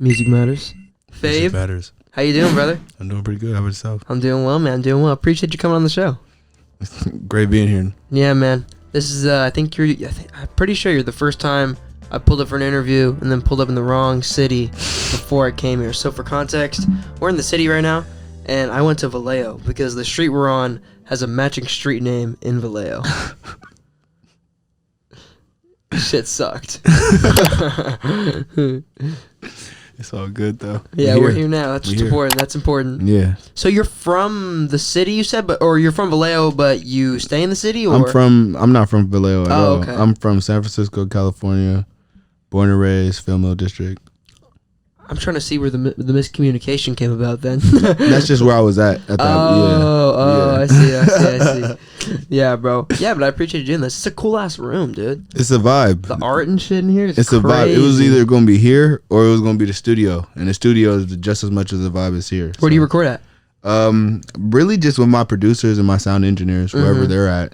Music matters. Music Fave, matters. how you doing, brother? I'm doing pretty good. How about yourself? I'm doing well, man. Doing well. Appreciate you coming on the show. Great being here. Yeah, man. This is, I'm pretty sure you're the first time I pulled up for an interview and then pulled up in the wrong city before I came here. So for context, we're in the city right now, and I went to Vallejo because the street we're on has a matching street name in Vallejo. Shit sucked. It's all good though. Yeah, we're here now. That's what's important. That's important. Yeah. So you're from the city, you said, or you're from Vallejo, but you stay in the city, or? I'm not from Vallejo at all. Okay. I'm from San Francisco, California. Born and raised, Fillmore District. I'm trying to see where the miscommunication came about then. That's just where I was at that. I see. Yeah, bro. Yeah, but I appreciate you doing this. It's a cool ass room, dude. It's a vibe. The art and shit in here is It's crazy. a vibe. It was either going to be here or it was going to be the studio. And the studio is just as much as the vibe is here. Where do you record at? Really just with my producers and my sound engineers, wherever they're at,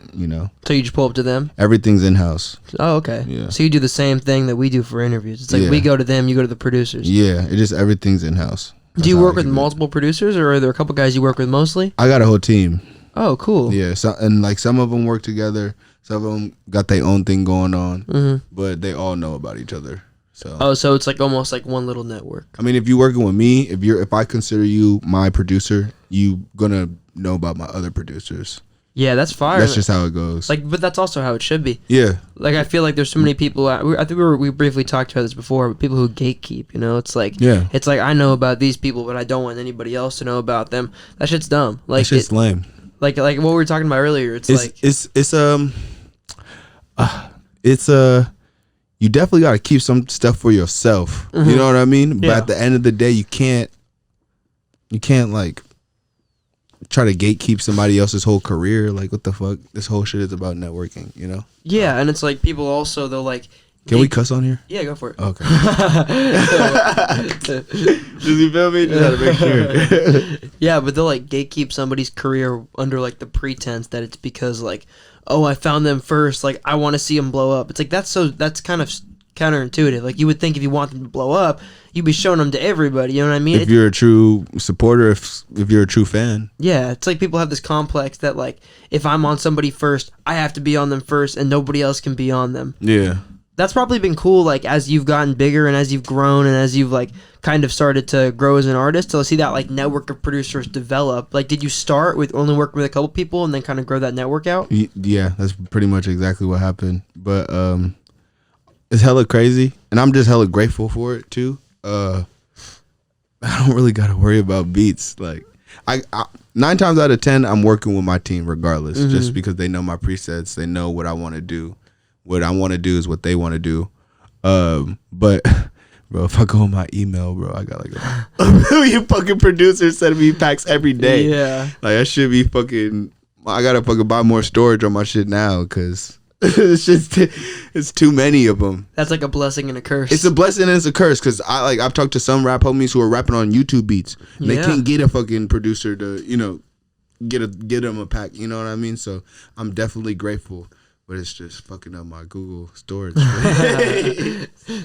So you just pull up to them? Everything's in-house. Oh, okay. Yeah. So you do the same thing that we do for interviews. It's like Yeah. we go to them, you go to the producers. Yeah, everything's in-house. Do you work with multiple producers, or are there a couple guys you work with mostly? I got a whole team. Oh, cool. Yeah, so and like some of them work together, some of them got their own thing going on, but they all know about each other. So so it's like almost like one little network. I mean, if you're working with me, if I consider you my producer, you gonna know about my other producers. Yeah, that's fire. That's just how it goes. But that's also how it should be. Yeah. Like, I feel like there's so many people. I think we briefly talked about this before. But people who gatekeep, it's like, it's like I know about these people, but I don't want anybody else to know about them. That shit's dumb. Like, that shit's lame. Like what we were talking about earlier. You definitely got to keep some stuff for yourself. You know what I mean? But at the end of the day, you can't like try to gatekeep somebody else's whole career. Like, what the fuck? This whole shit is about networking, Yeah, and it's like people also, they'll like... Can we cuss on here? Yeah, go for it. Okay. Does you feel me? Just gotta make sure. Yeah, but they'll like gatekeep somebody's career under like the pretense that it's because like, oh, I found them first. Like, I want to see them blow up. It's like that's kind of counterintuitive. Like, you would think if you want them to blow up, you'd be showing them to everybody. You know what I mean? If you're a true supporter, if you're a true fan. Yeah, it's like people have this complex that like, if I'm on somebody first, I have to be on them first, and nobody else can be on them. Yeah. That's probably been cool, like, as you've gotten bigger and as you've grown and as you've, like, kind of started to grow as an artist, to see that, like, network of producers develop. Like, did you start with only working with a couple people and then kind of grow that network out? Yeah, that's pretty much exactly what happened. But it's hella crazy, and I'm just hella grateful for it, too. I don't really got to worry about beats. Like, I 9 times out of 10, I'm working with my team regardless, just because they know my presets, they know what I want to do. What I want to do is what they want to do. But, bro, if I go on my email, bro, I got like a million fucking producers sending me packs every day. Yeah. Like, I should be fucking, I got to fucking buy more storage on my shit now because it's too many of them. That's like a blessing and a curse. It's a blessing and it's a curse because I've talked to some rap homies who are rapping on YouTube beats. And they can't get a fucking producer to, get them a pack. You know what I mean? So I'm definitely grateful. But it's just fucking up my Google storage.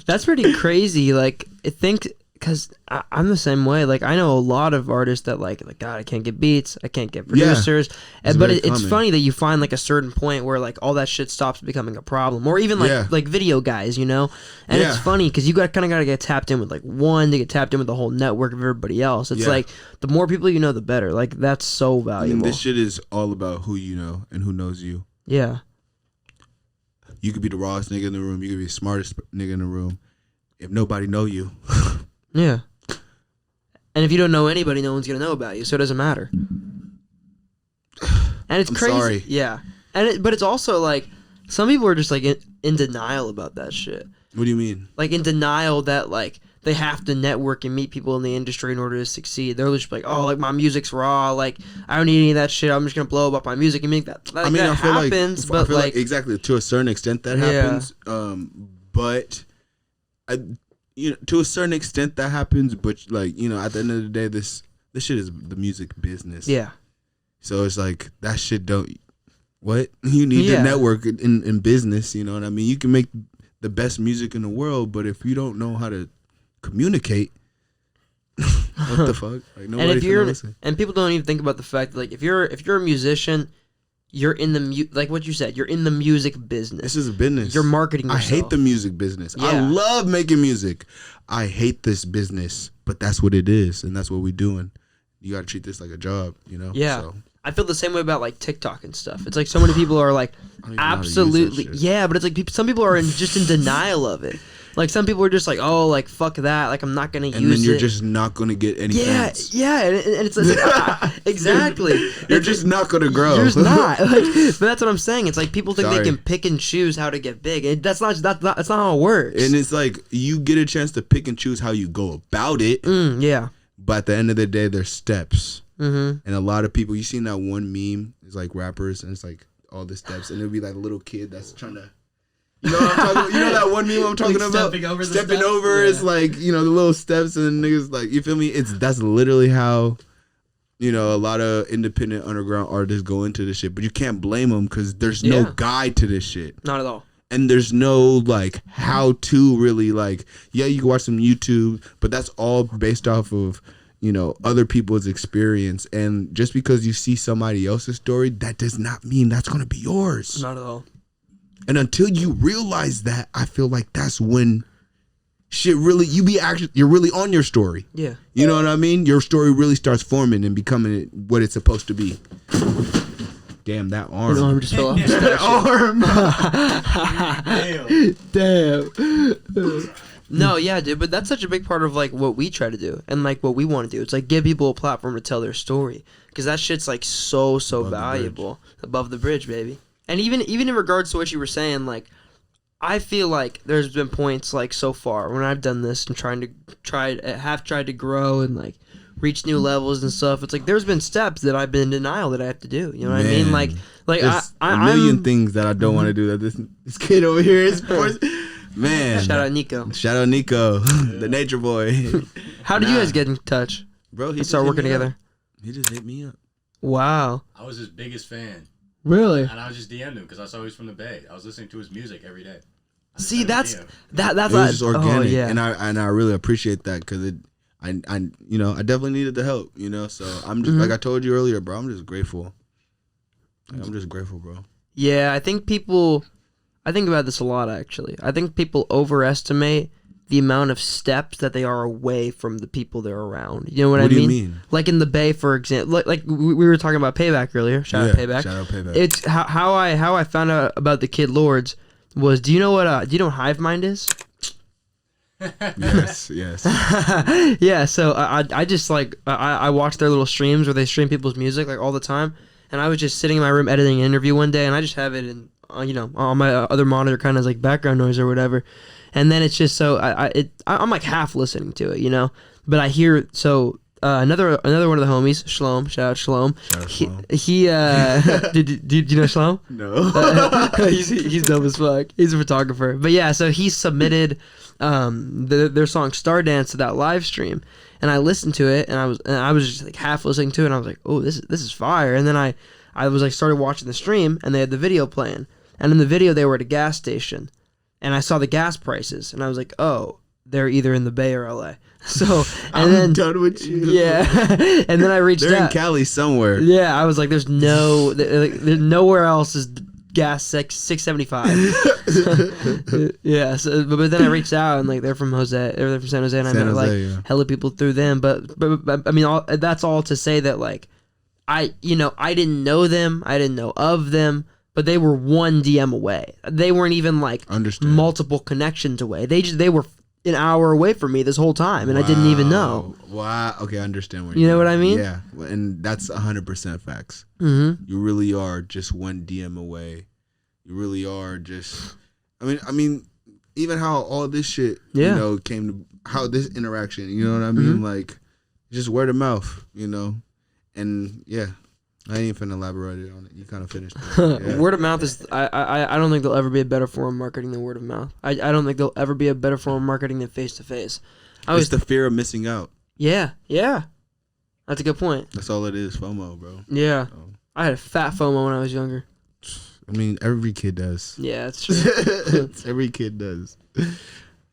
That's pretty crazy. Like, because I'm the same way. Like, I know a lot of artists that like God, I can't get beats, I can't get producers. But it's funny that you find like a certain point where like all that shit stops becoming a problem, or even like video guys, And it's funny because you kind of got to get tapped in with like one to get tapped in with the whole network of everybody else. It's like the more people you know, the better. Like, that's so valuable. This shit is all about who you know and who knows you. Yeah. You could be the rawest nigga in the room. You could be the smartest nigga in the room. If nobody know you. Yeah. And if you don't know anybody, no one's going to know about you, so it doesn't matter. And it's crazy. Sorry. Yeah. But it's also like, some people are just like in denial about that shit. What do you mean? Like, in denial that like they have to network and meet people in the industry in order to succeed. They're just like, oh, like, my music's raw. Like, I don't need any of that shit. I'm just going to blow up my music and make that. Like, I mean, that happens, but I feel like exactly to a certain extent that happens. But to a certain extent that happens. But like, at the end of the day, this shit is the music business. Yeah. So it's like that shit don't. What you need to network in business. You know what I mean? You can make the best music in the world, but if you don't know how to communicate, What the fuck? Like And if you're and people don't even think about the fact that, like, if you're a musician, you're in the like what you said, you're in the music business. This is a business. You're marketing yourself. I hate the music business. Yeah. I love making music. I hate this business, but that's what it is, and that's what we're doing. You got to treat this like a job, you know? Yeah. So. I feel the same way about, like, TikTok and stuff. It's like so many people are like, absolutely, yeah, but it's like some people are just in denial of it. Like, some people are just like, oh, like, fuck that, like, I'm not gonna use it. And then you're just not gonna get any fans. Yeah, and it's like, exactly. You're just not gonna grow. You're just not. Like, but that's what I'm saying. It's like people think they can pick and choose how to get big. That's not how it works. And it's like you get a chance to pick and choose how you go about it. Yeah. But at the end of the day, there's steps. Mm-hmm. And a lot of people, you seen that one meme? It's like rappers, and it's like all the steps, and it'll be like a little kid that's trying to. You know what I'm talking about? You know that one meme I'm talking like about? Stepping over is like, you know, the little steps, and niggas like, you feel me? That's literally how, you know, a lot of independent underground artists go into this shit. But you can't blame them because there's no guide to this shit. Not at all. And there's no like how to really like, yeah, you can watch some YouTube, but that's all based off of, you know, other people's experience. And just because you see somebody else's story, that does not mean that's going to be yours. Not at all. And until you realize that, I feel like that's when shit really, you're really on your story. Yeah. You know what I mean? Your story really starts forming and becoming what it's supposed to be. Damn, that arm. Your arm just fell off. That arm. Damn. No, yeah, dude, but that's such a big part of, like, what we try to do and, like, what we want to do. It's, like, give people a platform to tell their story because that shit's, like, so valuable. Above the bridge, baby. And even in regards to what you were saying, like, I feel like there's been points, like, so far when I've done this and have tried to grow and, like, reach new levels and stuff. It's like there's been steps that I've been in denial that I have to do. You know what I mean? Like there's a million things that I don't want to do that this kid over here is forced. Man. Shout out Nico, the nature boy. How did you guys get in touch? Bro, he started working together. He just hit me up. Wow. I was his biggest fan. Really? And I was just DM'd him because I saw he was from the Bay. I was listening to his music every day. See, that's it was just organic, and I really appreciate that because I you know, I definitely needed the help, you know. So I'm just like I told you earlier, bro. I'm just grateful. Like, I'm just grateful, bro. Yeah, I think about this a lot, actually. I think people overestimate the amount of steps that they are away from the people they're around. You know what I mean? What do you mean? Like in the Bay, for example. Like we were talking about Payback earlier. Shout out Payback. It's how I found out about the Kid Lords was. Do you know what Hive Mind is? yes. Yeah. So I just like I watch their little streams where they stream people's music like all the time, and I was just sitting in my room editing an interview one day, and I just have it in you know on my other monitor, kind of like background noise or whatever. And then it's just so I'm like half listening to it, you know. But I hear another one of the homies, Shalom. Shout out Shalom. He did you know Shalom? No. He's dope as fuck. He's a photographer. But yeah, so he submitted their song Star Dance to that live stream, and I listened to it, and I was just like half listening to it, and I was like, oh, this is fire. And then I was like started watching the stream, and they had the video playing, and in the video they were at a gas station. And I saw the gas prices, and I was like, "Oh, they're either in the Bay or LA." So, I'm done with you. Yeah, and then I reached out. They're in Cali somewhere. Yeah, I was like, "There's nowhere else is gas $6.75." Yeah, so but then I reached out, and like they're from San Jose, and I met like hella people through them. But I mean, that's all to say that like I didn't know them, I didn't know of them. But they were one DM away. They weren't even like multiple connections away. They were an hour away from me this whole time, and I didn't even know. Wow. Okay, I understand what you know what I mean? Yeah, and that's 100% facts. Mm-hmm. You really are just one DM away. You really are just. I mean, even how all this shit, you know, came to how this interaction. You know what I mean? Mm-hmm. Like, just word of mouth. You know, and yeah. I ain't finna elaborate on it. You kind of finished it. Yeah. Word of mouth is... I don't think there'll ever be a better form of marketing than word of mouth. I don't think there'll ever be a better form of marketing than face-to-face. It's the fear of missing out. Yeah. That's a good point. That's all it is, FOMO, bro. Yeah. So. I had a fat FOMO when I was younger. I mean, every kid does. Yeah, that's true. Every kid does. Yeah.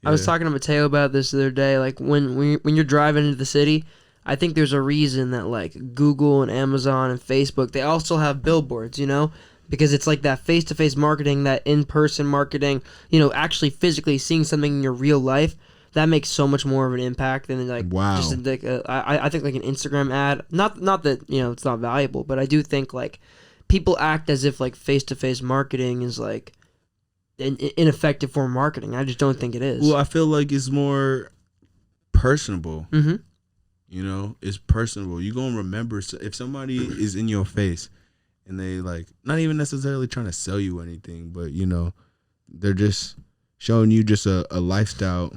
I was talking to Mateo about this the other day. Like, when you're driving into the city... I think there's a reason that like Google and Amazon and Facebook, they all still have billboards, you know, because it's like that face-to-face marketing, that in-person marketing, you know, actually physically seeing something in your real life. That makes so much more of an impact than like just like I think like an Instagram ad. Not that, you know, it's not valuable, but I do think like people act as if like face-to-face marketing is like an ineffective form of marketing. I just don't think it is. Well, I feel like it's more personable. Mm-hmm. You know, it's personable. You're going to remember if somebody is in your face and they like not even necessarily trying to sell you anything, but you know, they're just showing you just a lifestyle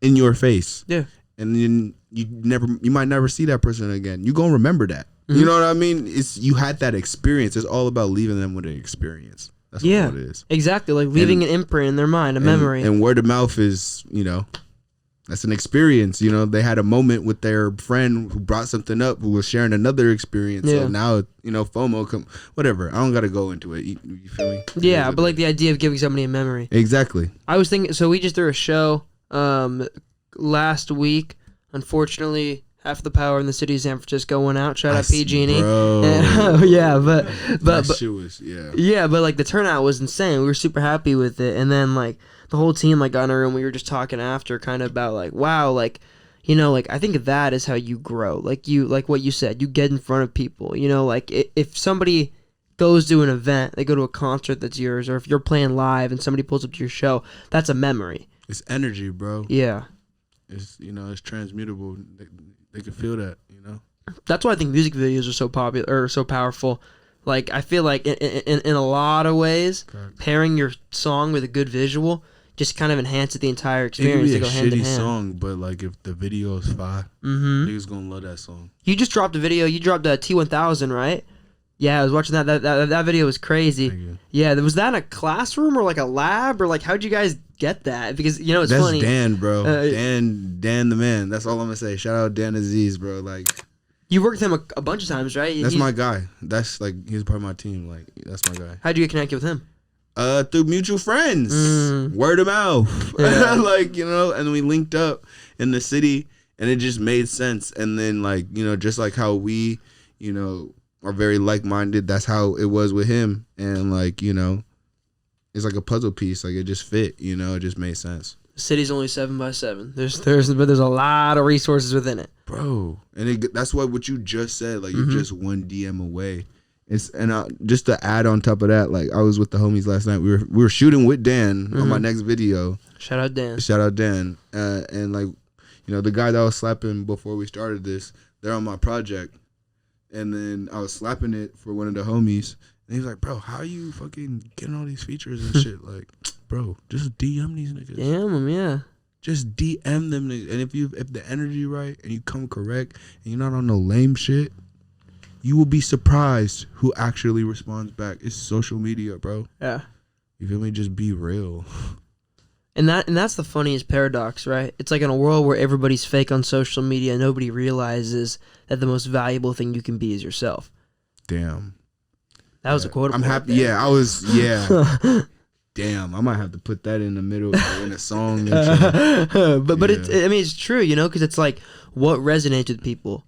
in your face. Yeah. And then you might never see that person again. You're going to remember that. Mm-hmm. You know what I mean? You had that experience. It's all about leaving them with an experience. That's what it is. Exactly. Like leaving an imprint in their mind, a memory. And word of mouth is, you know, that's an experience. You know, they had a moment with their friend who brought something up, who was sharing another experience. Yeah. So now, you know, FOMO, whatever. I don't got to go into it. You feel me? Yeah, but like the idea of giving somebody a memory. Exactly. I was thinking, so we just threw a show last week. Unfortunately, half the power in the city of San Francisco went out. Shout out PG&E. Yeah, but shit was, yeah, but like the turnout was insane. We were super happy with it, and then like the whole team like got in a room. We were just talking after, kind of about like, wow, like, you know, like I think that is how you grow. Like what you said, you get in front of people. You know, like if somebody goes to an event, they go to a concert that's yours, or if you're playing live and somebody pulls up to your show, that's a memory. It's energy, bro. Yeah. It's, you know, it's transmutable. They can feel that, you know. That's why I think music videos are so popular or so powerful. Like I feel like in a lot of ways, pairing your song with a good visual just kind of enhances the entire experience. It could be a shitty song, but like if the video is fire, niggas gonna love that song. You just dropped a video. You dropped a T1000, right? Yeah, I was watching that. That video was crazy. Yeah, was that in a classroom or like a lab or like how'd you guys get that? Because you know it's funny. That's Dan, bro. Dan the man. That's all I'm gonna say. Shout out Dan Aziz, bro. Like you worked with him a bunch of times, right? That's my guy. That's like he's part of my team. Like that's my guy. How'd you get connected with him? Through mutual friends. Word of mouth. Yeah. Like, you know, and we linked up in the city and it just made sense. And then like, you know, just like how we, you know, are very like-minded, that's how it was with him. And like, you know, it's like a puzzle piece. Like it just fit, you know, it just made sense. The city's only 7x7. There's a lot of resources within it, bro. And that's what you just said. Like you're just one DM away. Just to add on top of that, like I was with the homies last night. We were shooting with Dan on my next video. Shout out Dan. And like, you know, the guy that I was slapping before we started this, they're on my project. And then I was slapping it for one of the homies. And he was like, bro, how you fucking getting all these features and shit? Like, bro, just DM these niggas. DM them, yeah. Just DM them niggas. And if the energy right and you come correct and you're not on no lame shit, you will be surprised who actually responds back. It's social media, bro. Yeah. You feel me? Just be real. And that's the funniest paradox, right? It's like in a world where everybody's fake on social media, nobody realizes that the most valuable thing you can be is yourself. Damn. That was a quote. I'm happy. Yeah, I was. Yeah. Damn, I might have to put that in the middle in a song. And shit. but it's true, you know, because it's like what resonates with people.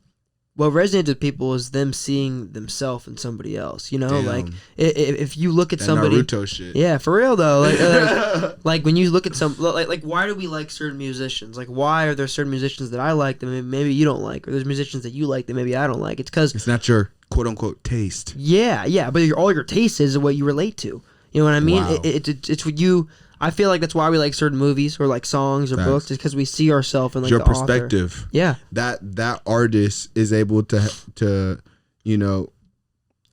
What resonates with people is them seeing themselves in somebody else. You know, damn. Like if you look at that somebody, Naruto shit. Yeah, for real though. Like when you look at some, like why do we like certain musicians? Like why are there certain musicians that I like that maybe you don't like, or there's musicians that you like that maybe I don't like? It's because it's not your quote unquote taste. Yeah, but all your taste is what you relate to. You know what I mean? Wow. It's what you. I feel like that's why we like certain movies or like songs or books, is because we see ourselves in like your the perspective. Author. Yeah, that artist is able to you know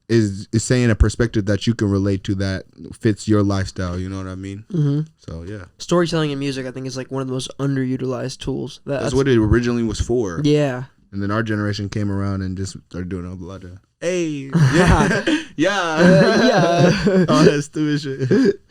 is saying a perspective that you can relate to that fits your lifestyle. You know what I mean? Mm-hmm. So yeah, storytelling in music I think is like one of the most underutilized tools. That's what it originally was for. Yeah. And then our generation came around and just started doing a lot of yeah, all that stupid shit.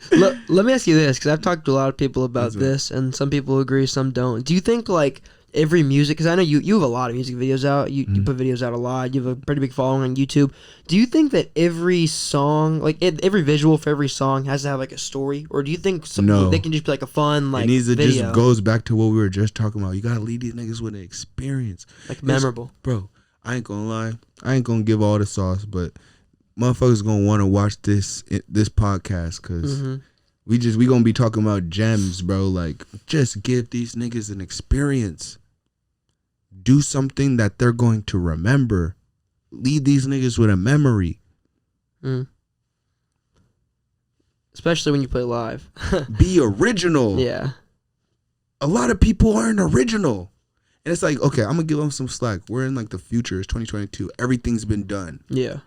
Let me ask you this, because I've talked to a lot of people about this, and some people agree, some don't. Do you think like every music, because I know you have a lot of music videos out. You put videos out a lot. You have a pretty big following on YouTube. Do you think that every song, like every visual for every song, has to have like a story, or do you think they can just be like a fun like? It needs to video? Just goes back to what we were just talking about. You gotta lead these niggas with an experience, like memorable, bro. I ain't gonna lie. I ain't gonna give all the sauce, but motherfuckers gonna want to watch this podcast because we gonna be talking about gems, bro. Like, just give these niggas an experience. Do something that they're going to remember. Leave these niggas with a memory. Especially when you play live. Be original. Yeah. A lot of people aren't original. And it's like, okay, I'm gonna give them some slack. We're in like the future. It's 2022. Everything's been done. Yeah.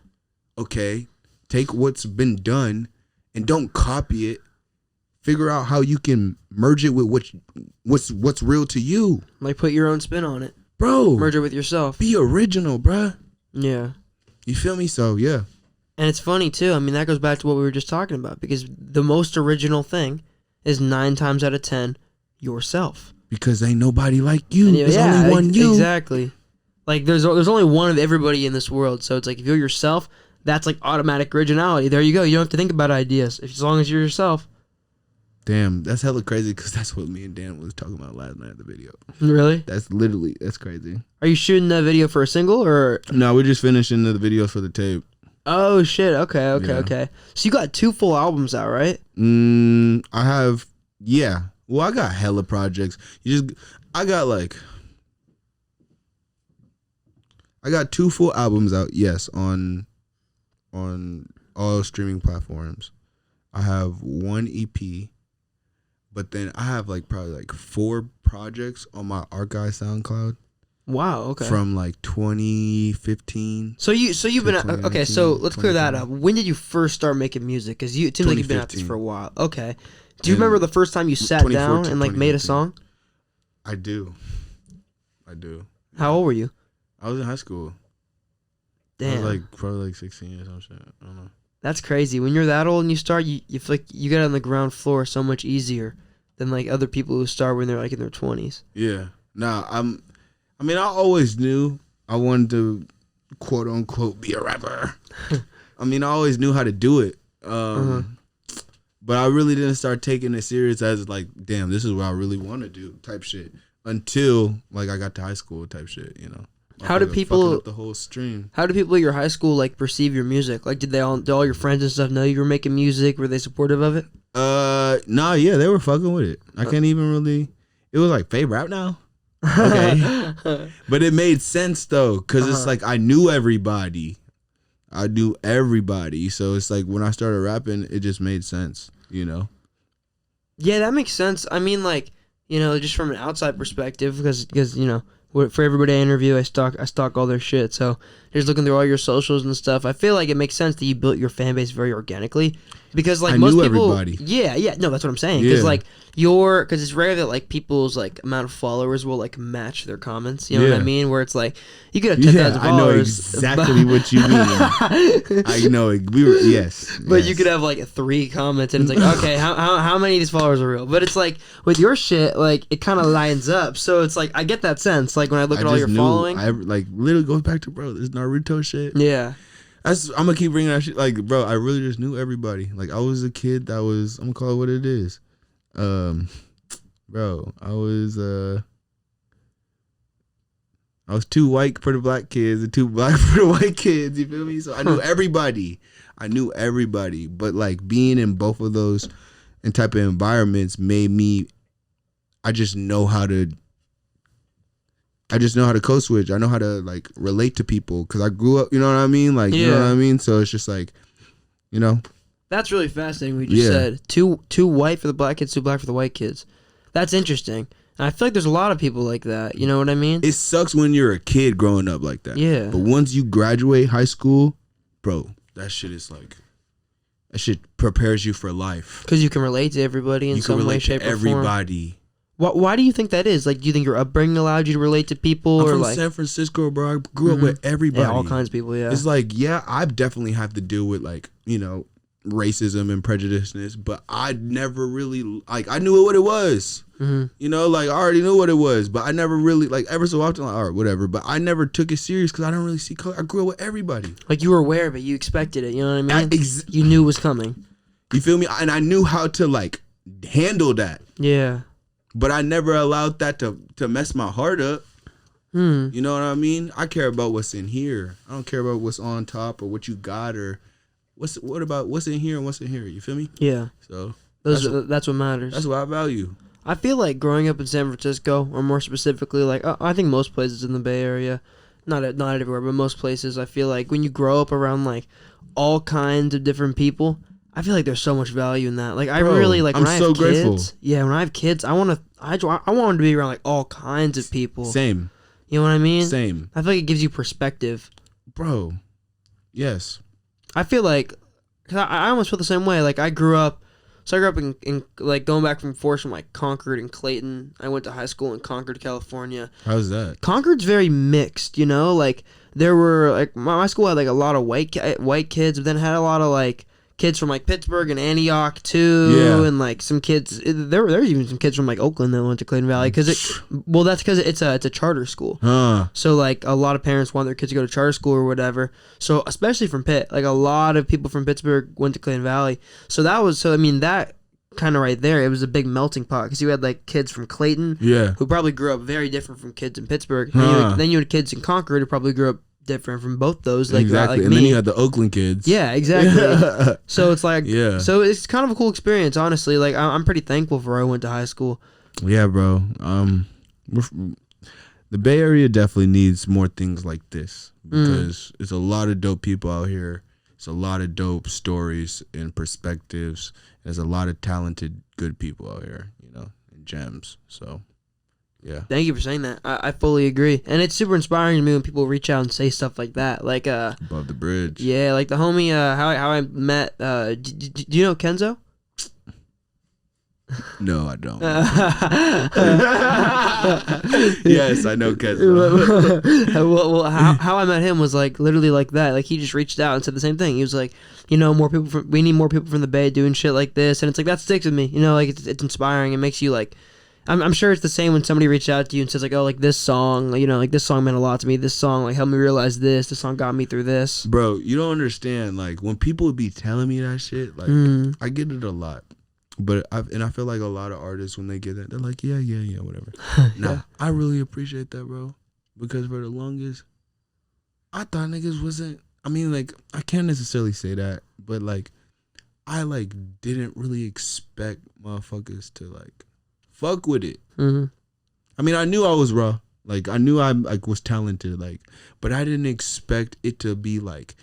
Okay. Take what's been done and don't copy it. Figure out how you can merge it with what's real to you. Like put your own spin on it. Bro. Merge it with yourself. Be original, bruh. Yeah. You feel me? So, yeah. And it's funny, too. I mean, that goes back to what we were just talking about. Because the most original thing is 9 times out of 10, yourself. Because ain't nobody like you. There's only one you. Exactly. Like, there's only one of everybody in this world. So it's like, if you're yourself, that's like automatic originality. There you go. You don't have to think about ideas. As long as you're yourself. Damn, that's hella crazy because that's what me and Dan was talking about last night at the video. Really? That's crazy. Are you shooting that video for a single or? No, we're just finishing the videos for the tape. Oh, shit. Okay. So you got 2 full albums out, right? I have, yeah. Well, I got hella projects. I got 2 full albums out, yes, on all streaming platforms. I have 1 EP. But then I have probably 4 projects on my archive SoundCloud. Wow, okay. From 2015. So you've been okay. So let's clear that up. When did you first start making music? Because it seems like you've been at this for a while. Okay. Do you remember the first time you sat down and made a song? I do. How old were you? I was in high school. Damn. I was probably 16 or some shit. I don't know. That's crazy. When you're that old and you start, you feel like you get on the ground floor so much easier than other people who start when they're in their 20s. Yeah. Nah, I always knew I wanted to quote unquote be a rapper. I always knew how to do it. But I really didn't start taking it serious as damn, this is what I really want to do type shit until I got to high school type shit, you know. How do people up the whole stream? How do people at your high school perceive your music? Did all your friends and stuff know you were making music? Were they supportive of it? Nah, yeah, they were fucking with it. I can't even really. It was Fvbe rap now. Okay, but it made sense though, cause it's I knew everybody. So it's when I started rapping, it just made sense, you know. Yeah, that makes sense. I mean, just from an outside perspective, because you know. For everybody I interview, I stalk all their shit. So just looking through all your socials and stuff, I feel like it makes sense that you built your fan base very organically, because I most knew people, everybody. Yeah, no, that's what I'm saying. Because because it's rare that people's amount of followers will match their comments. You know what I mean? Where it's you could have 10,000 followers. I know exactly what you mean. I know yes. But you could have 3 comments, and it's okay, how many of these followers are real? But it's with your shit, it kind of lines up. So it's I get that sense. When I look at all your following, I literally goes back to this Naruto shit. Yeah. I'm gonna keep bringing that shit. Bro, I really just knew everybody. I was a kid that was, I'm gonna call it what it is. Bro, I was too white for the black kids and too black for the white kids. You feel me? So I knew everybody. But being in both of those and type of environments made me. I just know how to code switch. I know how to relate to people because I grew up. You know what I mean? You know what I mean. So it's just you know. That's really fascinating. What you just said too white for the black kids, too black for the white kids. That's interesting. And I feel like there's a lot of people like that. You know what I mean? It sucks when you're a kid growing up like that. Yeah. But once you graduate high school, bro, that shit is that shit prepares you for life. Because you can relate to everybody in some way, shape, or form. Everybody. Why do you think that is? Do you think your upbringing allowed you to relate to people? I'm from San Francisco, bro. I grew up with everybody. Yeah, all kinds of people, yeah. It's I definitely have to deal with, you know, racism and prejudiceness, but I never really like. I knew what it was. You know, like I already knew what it was, but I never really like ever so often like all right, whatever. But I never took it serious because I don't really see color. I grew up with everybody. Like you were aware of it, you expected it. You know what I mean? You knew it was coming. You feel me? And I knew how to like handle that. Yeah. But I never allowed that to mess my heart up. You know what I mean? I care about what's in here. I don't care about what's on top or what you got or what about what's in here and what's in here. You feel me? Yeah. So that's what matters. That's what I value. I feel like growing up in San Francisco, or more specifically, like I think most places in the Bay Area, not everywhere, but most places, I feel like when you grow up around like all kinds of different people, I feel like there's so much value in that. Like I really like when I have kids. Yeah, when I have kids, I want them to be around like all kinds of people. Same. You know what I mean? Same. I feel like it gives you perspective. Bro. Yes. I feel like, cause I almost feel the same way. Like I grew up in like going back and forth from like Concord and Clayton. I went to high school in Concord, California. How's that? Concord's very mixed, you know. Like there were like my school had like a lot of white kids, but then had a lot of like kids from like Pittsburgh and Antioch too, yeah. And like some kids. There was even some kids from like Oakland that went to Clayton Valley because that's because it's a charter school. So like a lot of parents want their kids to go to charter school or whatever. So especially from Pitt, like a lot of people from Pittsburgh went to Clayton Valley. So I mean that kind of right there, it was a big melting pot because you had like kids from Clayton, who probably grew up very different from kids in Pittsburgh. Then you had kids in Concord who probably grew up different from both those, like exactly. Like and me. Then you had the Oakland kids. Yeah, exactly. So it's like, so it's kind of a cool experience, honestly. Like I'm pretty thankful for where I went to high school. Yeah, bro. The Bay Area definitely needs more things like this because it's a lot of dope people out here. It's a lot of dope stories and perspectives. There's a lot of talented, good people out here, you know, and gems. So. Yeah. Thank you for saying that. I fully agree. And it's super inspiring to me when people reach out and say stuff like that. Like Above the Bridge. Yeah, like the homie how I met do you know Kenzo? No, I don't. Yes, I know Kenzo. well, how I met him was like literally like that. Like he just reached out and said the same thing. He was like, you know, we need more people from the Bay doing shit like this, and it's like that sticks with me. You know, like it's inspiring. It makes you like I'm sure it's the same when somebody reaches out to you and says like, oh, like this song, you know, like this song meant a lot to me. This song like helped me realize this. This song got me through this. Bro, you don't understand. Like when people be telling me that shit, like I get it a lot. But I feel like a lot of artists when they get that, they're like, yeah, whatever. Nah, I really appreciate that, bro. Because for the longest, I thought niggas wasn't. I mean, like I can't necessarily say that, but like I like didn't really expect motherfuckers to like fuck with it. I mean, I knew I was raw. Like I knew I like was talented. Like, but I didn't expect it to be like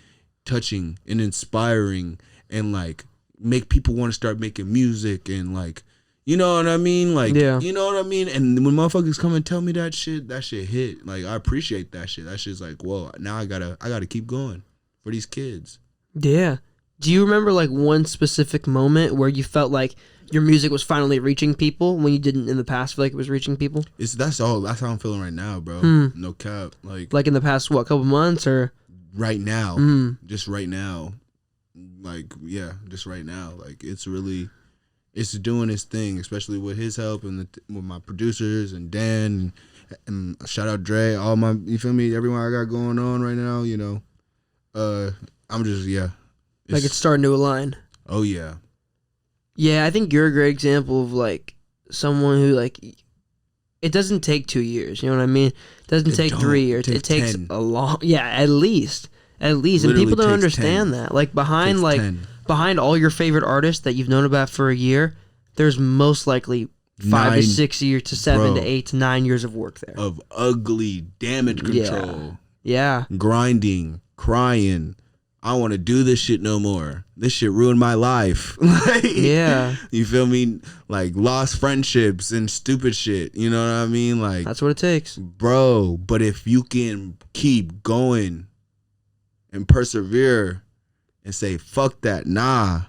touching and inspiring and like make people want to start making music and like, you know what I mean? Like, you know what I mean? And when motherfuckers come and tell me that shit hit. Like, I appreciate that shit. That shit's like, whoa, now I gotta keep going for these kids. Yeah. Do you remember like one specific moment where you felt like your music was finally reaching people when you didn't in the past feel like it was reaching people? That's how I'm feeling right now, bro. No cap. Like in the past, what, couple months or? Right now. Just right now. Like, yeah, just right now. Like, it's doing its thing, especially with his help and with my producers and Dan and shout out Dre, all my, you feel me, everyone I got going on right now, you know. I'm just, like it's starting to align. Oh, yeah. Yeah, I think you're a great example of, like, someone who, like, it doesn't take 2 years, you know what I mean? It doesn't take 3 years. It takes 10. A long, at least. Literally, and people don't understand 10. That. Like, behind all your favorite artists that you've known about for a year, there's most likely 5 to 6 years to 7 to 8 to 9 years of work there. Of ugly damage control. Yeah. Grinding, crying. I don't want to do this shit no more. This shit ruined my life. Like, you feel me? Like lost friendships and stupid shit. You know what I mean? Like that's what it takes. Bro, but if you can keep going and persevere and say, fuck that, nah,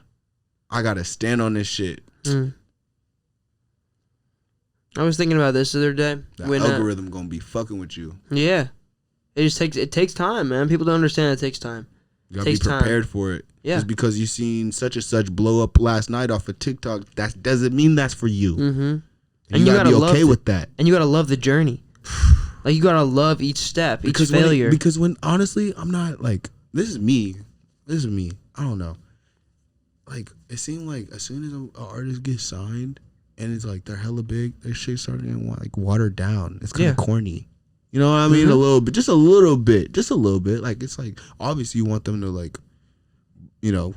I gotta stand on this shit. I was thinking about this the other day. That algorithm gonna be fucking with you. Yeah. It takes time, man. People don't understand it takes time. You gotta be prepared for it. Yeah. Just because you seen such and such blow up last night off of TikTok, that doesn't mean that's for you. Mm-hmm. And you gotta be okay with that. And you gotta love the journey. Like, you gotta love each step, each failure. Because when honestly, I'm not like, this is me. I don't know. Like, it seemed like as soon as an artist gets signed and it's like they're hella big, their shit starting to get like watered down. It's kind of corny. You know what I mean? Mm-hmm. A little bit, just a little bit. Like, it's like, obviously you want them to, like, you know,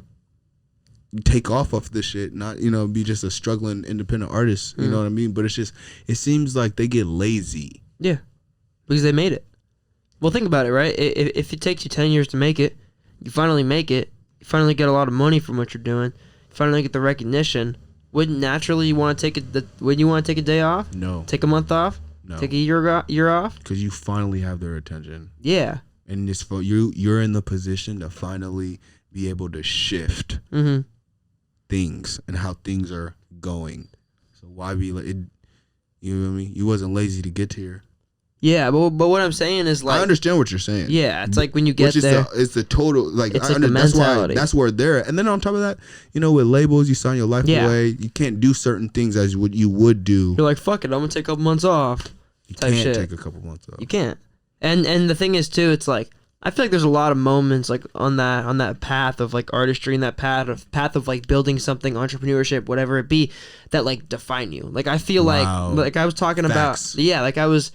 take off of this shit, not, you know, be just a struggling independent artist. You know what I mean? But it's just, it seems like they get lazy. Yeah, because they made it. Well, think about it, right? If it takes you 10 years to make it, you finally make it, you finally get a lot of money from what you're doing, you finally get the recognition, wouldn't naturally you want to take wouldn't you want to take a day off? No. Take a month off? No. Take a year off? Because you finally have their attention. Yeah. And it's for you're in the position to finally be able to shift things and how things are going. So why be like, you know what I mean? You wasn't lazy to get here. Yeah, but what I'm saying is, like, I understand what you're saying. Yeah, it's like when you get there, it's the total, like, it's like the mentality. That's where they're at. And then on top of that, you know, with labels, you sign your life away. You can't do certain things as what you would do. You're like, fuck it, I'm gonna take a couple months off. You can't take a couple months off. You can't. And the thing is too, it's like, I feel like there's a lot of moments like on that path of like artistry and that path of like building something, entrepreneurship, whatever it be, that like define you. Like, I feel like I was talking Facts. about, like I was.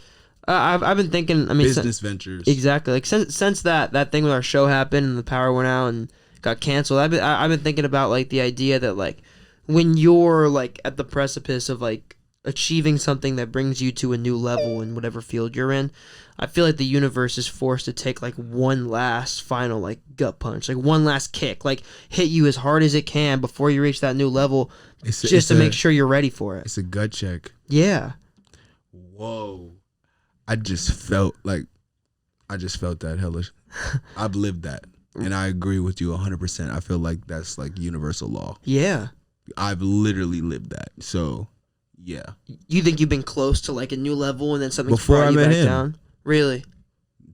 I've been thinking. I mean, business ventures. Exactly. Like since that thing with our show happened and the power went out and got canceled, I've been thinking about like the idea that like when you're like at the precipice of like achieving something that brings you to a new level in whatever field you're in, I feel like the universe is forced to take like one last final like gut punch, like one last kick, like hit you as hard as it can before you reach that new level, just to make sure you're ready for it. It's a gut check. Yeah. Whoa. I just felt that hellish. I've lived that, and I agree with you 100%. I feel like that's like universal law. Yeah, I've literally lived that. So, yeah. You think you've been close to like a new level, and then something before brought I you met back him. Down? Really?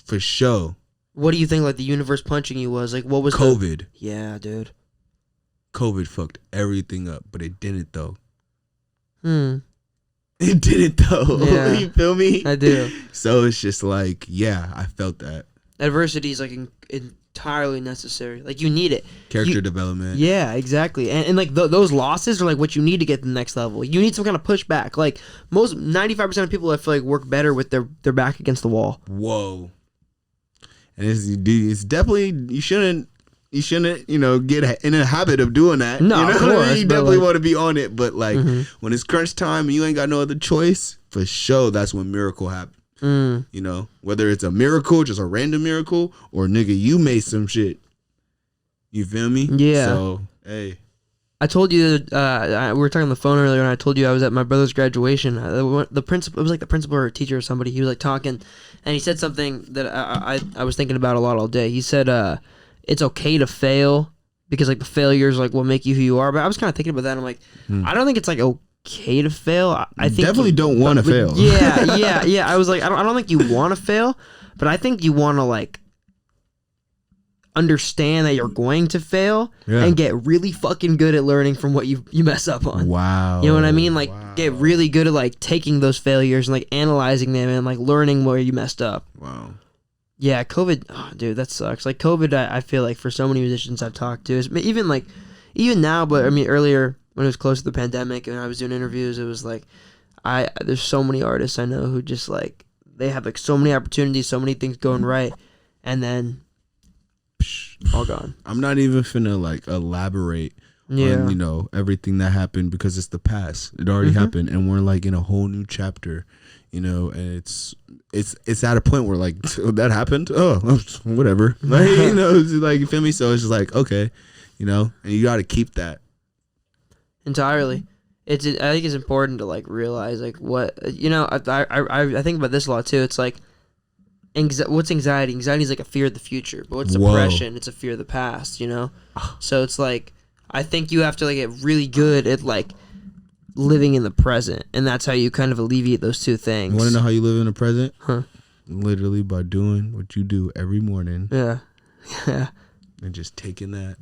For sure. What do you think like the universe punching you was? Like, what was COVID? Yeah, dude. COVID fucked everything up, but it didn't though. It didn't though. Yeah. You feel me? I do. So it's just like, yeah, I felt that. Adversity is like entirely necessary. Like, you need it. Character development. Yeah, exactly. And like those losses are like what you need to get to the next level. You need some kind of pushback. Like 95% of people, I feel like, work better with their back against the wall. Whoa. And it's definitely, you shouldn't, you know, get in a habit of doing that. No, you know? of course. You definitely want to be on it, but like when it's crunch time and you ain't got no other choice, for sure, that's when miracle happens. You know, whether it's a miracle, just a random miracle, or nigga, you made some shit. You feel me? Yeah. So, hey. I told you that we were talking on the phone earlier, and I told you I was at my brother's graduation. The principal, it was like the principal or a teacher or somebody. He was like talking, and he said something that I was thinking about a lot all day. He said, it's okay to fail because like the failures like will make you who you are. But I was kind of thinking about that. And I'm like, I don't think it's like okay to fail. I think definitely don't want to fail. Yeah. I was like, I don't think you want to fail, but I think you want to like understand that you're going to fail and get really fucking good at learning from what you mess up on. Wow. You know what I mean? Like get really good at like taking those failures and like analyzing them and like learning where you messed up. Wow. Yeah, COVID, oh, dude, that sucks. Like COVID, I feel like for so many musicians I've talked to, even now, but I mean earlier when it was close to the pandemic and I was doing interviews, it was like, there's so many artists I know who just like, they have like so many opportunities, so many things going right, and then all gone. I'm not even finna like elaborate on, you know, everything that happened because it's the past. It already happened, and we're like in a whole new chapter, you know, and it's at a point where like that happened. Oh, whatever. Like, you know, it's like, you feel me? So it's just like, okay, you know, and you got to keep that entirely. I think it's important to like realize like what, you know, I think about this a lot too. It's like, what's anxiety? Anxiety is like a fear of the future, but what's depression? It's a fear of the past, you know? So it's like, I think you have to like get really good at like living in the present, and that's how you kind of alleviate those two things. You want to know how you live in the present? Literally by doing what you do every morning. Yeah. And just taking that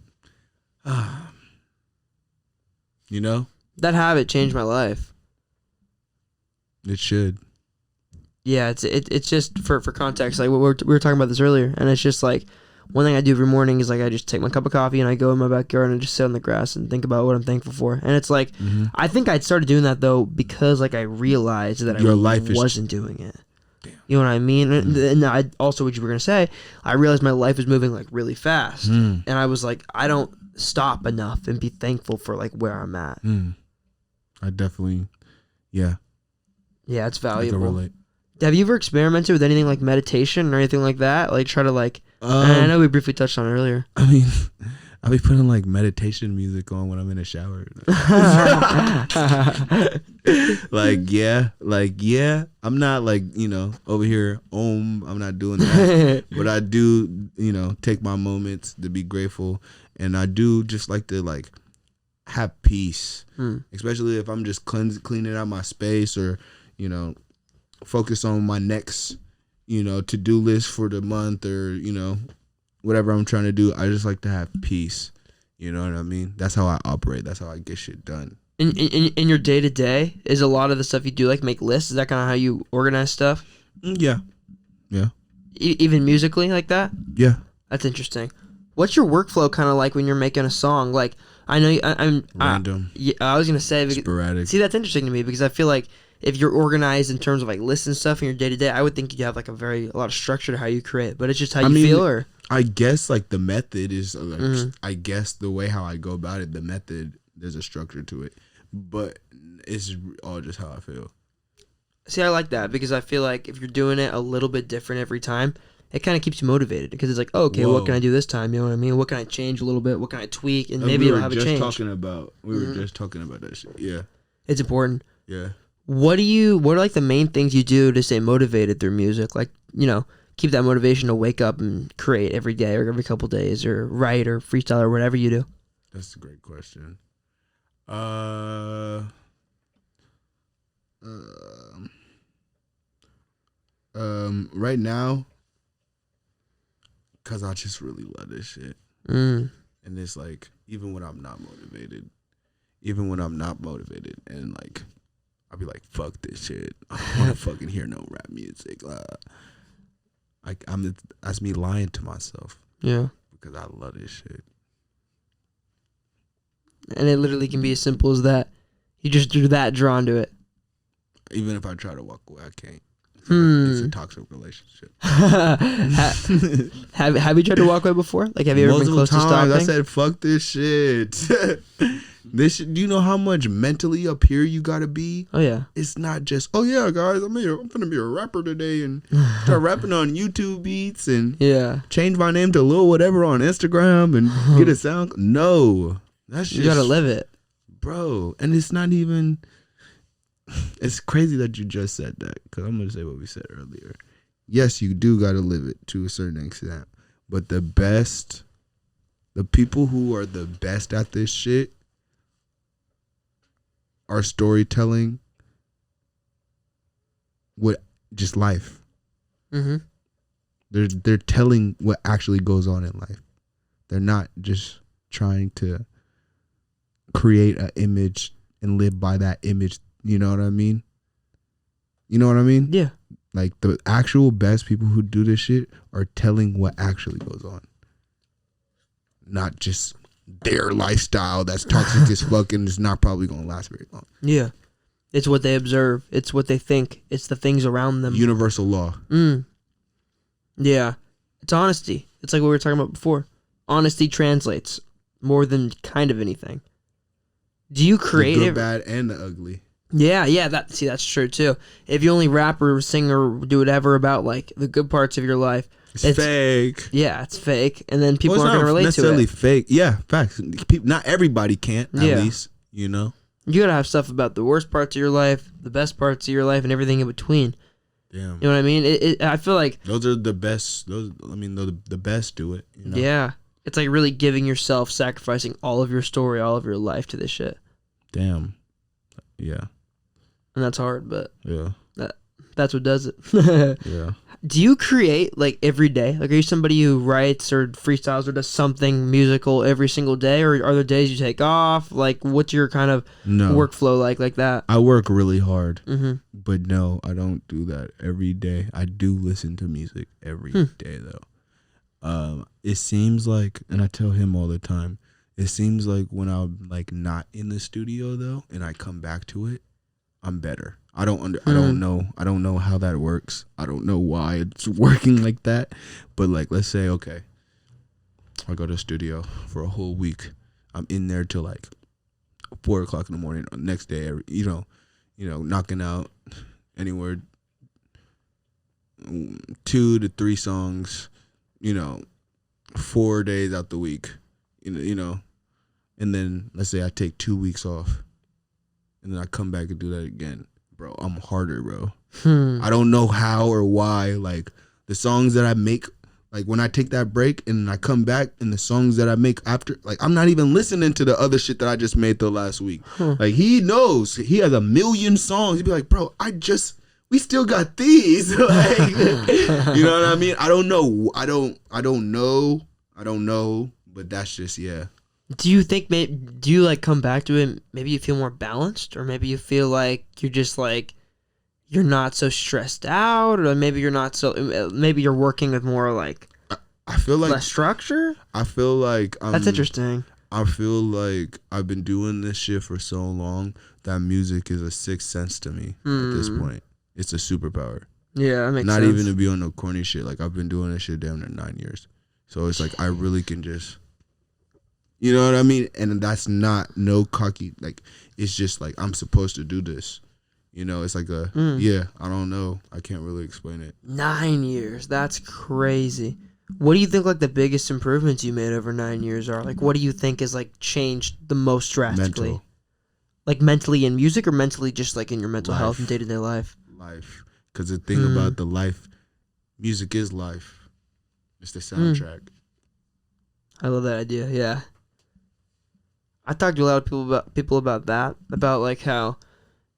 You know, That habit changed my life. it should. Yeah, it's just for context. Like we were talking about this earlier, and it's just like one thing I do every morning is like I just take my cup of coffee and I go in my backyard and I just sit on the grass and think about what I'm thankful for. And it's like I think I started doing that though because like I realized that Your I life wasn't doing it. Damn. You know what I mean? And I also, what you were gonna say, I realized my life was moving like really fast, and I was like, I don't stop enough and be thankful for like where I'm at. I definitely, yeah. Yeah, it's I can valuable. relate. Have you ever experimented with anything like meditation or anything like that? Like try to like, I know we briefly touched on it earlier. I mean, I'll be putting like meditation music on when I'm in the shower. yeah. I'm not like, over here, I'm not doing that. But I do, take my moments to be grateful. And I do just like to like have peace, especially if I'm just cleaning out my space or, focus on my next, to-do list for the month or, whatever I'm trying to do. I just like to have peace. You know what I mean? That's how I operate. That's how I get shit done. In your day-to-day, is a lot of the stuff you do like make lists? Is that kind of how you organize stuff? Yeah. Even musically like that? Yeah. That's interesting. What's your workflow kind of like when you're making a song? Like, I know I'm random. I was gonna say sporadic. See, that's interesting to me because I feel like if you're organized in terms of like lists and stuff in your day to day, I would think you'd have like a lot of structure to how you create. But it's just how you feel, or I guess like the method is like, I guess the way how I go about it, the method, there's a structure to it, but it's all just how I feel. See, I like that because I feel like if you're doing it a little bit different every time, it kind of keeps you motivated because it's like, oh, okay, what can I do this time? You know what I mean? What can I change a little bit? What can I tweak? And maybe it'll have a change. We were just talking about that shit. Yeah. It's important. Yeah. What are like the main things you do to stay motivated through music? Like, keep that motivation to wake up and create every day or every couple days or write or freestyle or whatever you do? That's a great question. Right now, because I just really love this shit. And it's like, even when I'm not motivated, and like, I'll be like, fuck this shit. I don't want to fucking hear no rap music. That's me lying to myself. Yeah. Because I love this shit. And it literally can be as simple as that. You just are that drawn to it. Even if I try to walk away, I can't. It's a toxic relationship. Have you tried to walk away before? Like, have you ever been close to stopping? I said, fuck this shit. Do you know how much mentally up here you gotta be? Oh yeah. It's not just, oh yeah, guys, I'm gonna be a rapper today and start rapping on YouTube beats and change my name to Lil whatever on Instagram and get a sound. No, that's just, you gotta live it, bro. And it's not even. It's crazy that you just said that because I'm gonna say what we said earlier. Yes, you do gotta live it to a certain extent, but the people who are the best at this shit are storytelling with just life. They're telling what actually goes on in life. They're not just trying to create an image and live by that image. You know what I mean? Yeah. Like the actual best people who do this shit are telling what actually goes on. Not just their lifestyle that's toxic as fuck and is not probably going to last very long. Yeah. It's what they observe. It's what they think. It's the things around them. Universal law. Yeah. It's honesty. It's like what we were talking about before. Honesty translates more than kind of anything. Do you create the good, bad, and the ugly? Yeah, that's true too. If you only rap or sing or do whatever about like the good parts of your life, it's fake. Yeah, it's fake, and then people aren't going to relate to it. Necessarily fake. Yeah, facts. Not everybody can. At least, You gotta have stuff about the worst parts of your life, the best parts of your life, and everything in between. Damn. You know what I mean? I feel like those are the best. The best do it. Yeah, it's like really giving yourself, sacrificing all of your story, all of your life to this shit. Damn. Yeah. And that's hard, but yeah, that's what does it. Yeah. Do you create like every day? Like, are you somebody who writes or freestyles or does something musical every single day, or are there days you take off? Like, what's your kind of workflow like that? I work really hard, but no, I don't do that every day. I do listen to music every day though. It seems like, and I tell him all the time, it seems like when I'm like not in the studio though, and I come back to it, I'm better. I don't know how that works. I don't know why it's working like that. But like, let's say, okay, I go to the studio for a whole week. I'm in there till like 4 o'clock in the morning. Next day, you know, knocking out anywhere 2 to 3 songs. 4 days out the week. You know, and then let's say I take 2 weeks off, and then I come back and do that again. Bro, I'm harder, bro. I don't know how or why. Like, the songs that I make, like when I take that break and I come back, and the songs that I make after, like, I'm not even listening to the other shit that I just made the last week. Like, he knows he has 1 million songs. He'd be like, bro, we still got these. Like, you know what I mean? I don't know. I don't know. But that's just, yeah. Do you think do you like come back to it? Maybe you feel more balanced, or maybe you feel like you're just like you're not so stressed out, or maybe you're not so. Maybe you're working with more like. I feel like less structure. I feel like that's interesting. I feel like I've been doing this shit for so long that music is a sixth sense to me at this point. It's a superpower. Yeah, that makes not sense. Even to be on no corny shit. Like, I've been doing this shit damn near 9 years, so it's like I really can just. You know what I mean? And that's not no cocky. Like, it's just like, I'm supposed to do this. It's like yeah, I don't know. I can't really explain it. 9 years. That's crazy. What do you think, like, the biggest improvements you made over 9 years are? Like, what do you think is, like, changed the most drastically? Mental. Like, mentally in music, or mentally just, like, in your mental health and day-to-day life? Life. Because the thing about the life, music is life. It's the soundtrack. I love that idea, yeah. I talked to a lot of people about that, about like how,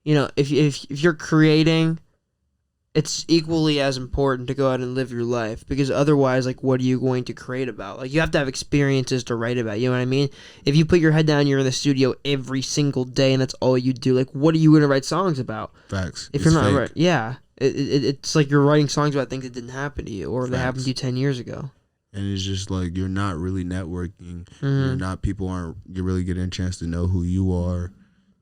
if you're creating, it's equally as important to go out and live your life, because otherwise, like, what are you going to create about? Like, you have to have experiences to write about, you know what I mean? If you put your head down, you're in the studio every single day, and that's all you do, like, what are you going to write songs about? Facts. If you're not right, yeah. It's like you're writing songs about things that didn't happen to you, or that happened to you 10 years ago. And it's just like, you're not really networking. You're really getting a chance to know who you are.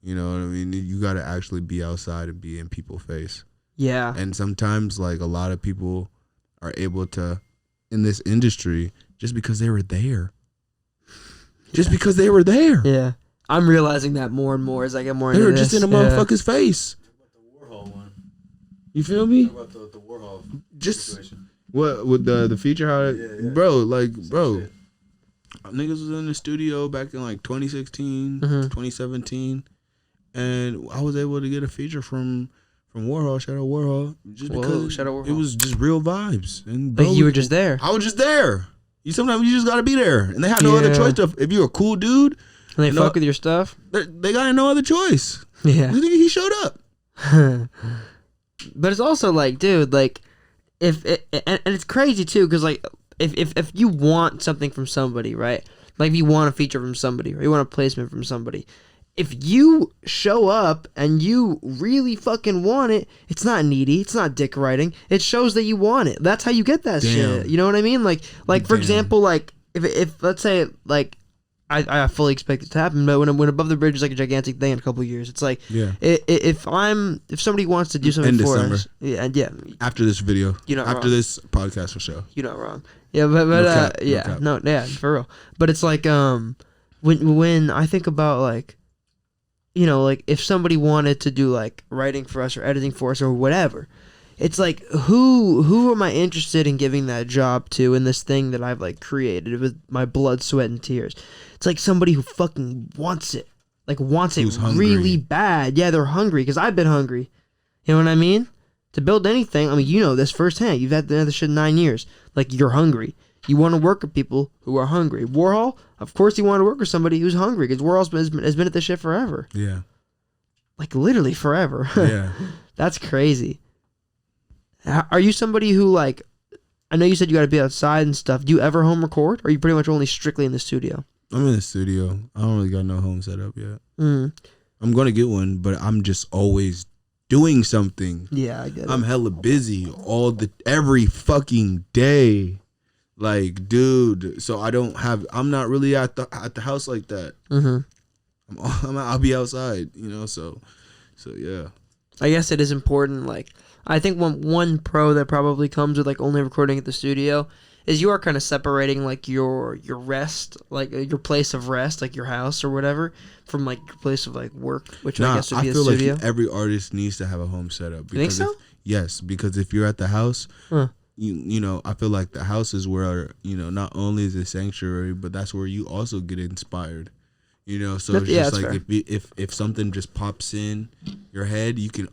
You know what I mean? You got to actually be outside and be in people's face. Yeah. And sometimes, like, a lot of people are able to, in this industry, just because they were there. Just because they were there. Yeah. I'm realizing that more and more as I get more into this. They were just in a motherfucker's face. What about the Warhol one? You feel me? What about the Warhol situation? What with the feature? How bro, niggas was in the studio back in like 2016, 2017, and I was able to get a feature from Warhol. Shout out Warhol, because it was just real vibes. And bro, like, you were just there. I was just there. Sometimes you just gotta be there, and they had no other choice. If you're a cool dude, and they fuck with your stuff, they got no other choice. Yeah, he showed up. But it's also like, dude, like. And it's crazy too, because like if you want something from somebody, right? Like, if you want a feature from somebody, or you want a placement from somebody, if you show up and you really fucking want it, it's not needy, it's not dick writing. It shows that you want it. That's how you get that shit. You know what I mean? Like for example, like if let's say, like, I fully expect it to happen, but when AboveTheBridge is like a gigantic thing in a couple of years, it's like, if somebody wants to do something for us, after this video, after this podcast for sure, you're not wrong. Yeah, but for real. But it's like, when I think about, like, like, if somebody wanted to do like writing for us or editing for us or whatever, it's like, who am I interested in giving that job to in this thing that I've, like, created with my blood, sweat, and tears? It's like somebody who fucking wants it. Like, wants it really bad. Yeah, they're hungry, because I've been hungry. You know what I mean? To build anything, I mean, you know this firsthand. You've had this shit 9 years. Like, you're hungry. You want to work with people who are hungry. Warhol, of course he wanted to work with somebody who's hungry, because Warhol has been at this shit forever. Yeah. Like, literally forever. Yeah. That's crazy. Are you somebody who like? I know you said you got to be outside and stuff. Do you ever home record, or are you pretty much only strictly in the studio? I'm in the studio. I don't really got no home setup yet. Mm. I'm gonna get one, but I'm just always doing something. Yeah, I get it. I'm hella busy every fucking day. Like, dude, so I'm not really at the house like that. Mm-hmm. I'll be outside, so yeah. I guess it is important. Like, I think one pro that probably comes with like only recording at the studio is you are kind of separating like your rest, like your place of rest, like your house or whatever, from like your place of like work, which I guess would be a studio. I feel like every artist needs to have a home setup. You think so? Yes, because if you're at the house, I feel like the house is where, not only is it sanctuary, but that's where you also get inspired. So it's just like if something just pops in your head, you can,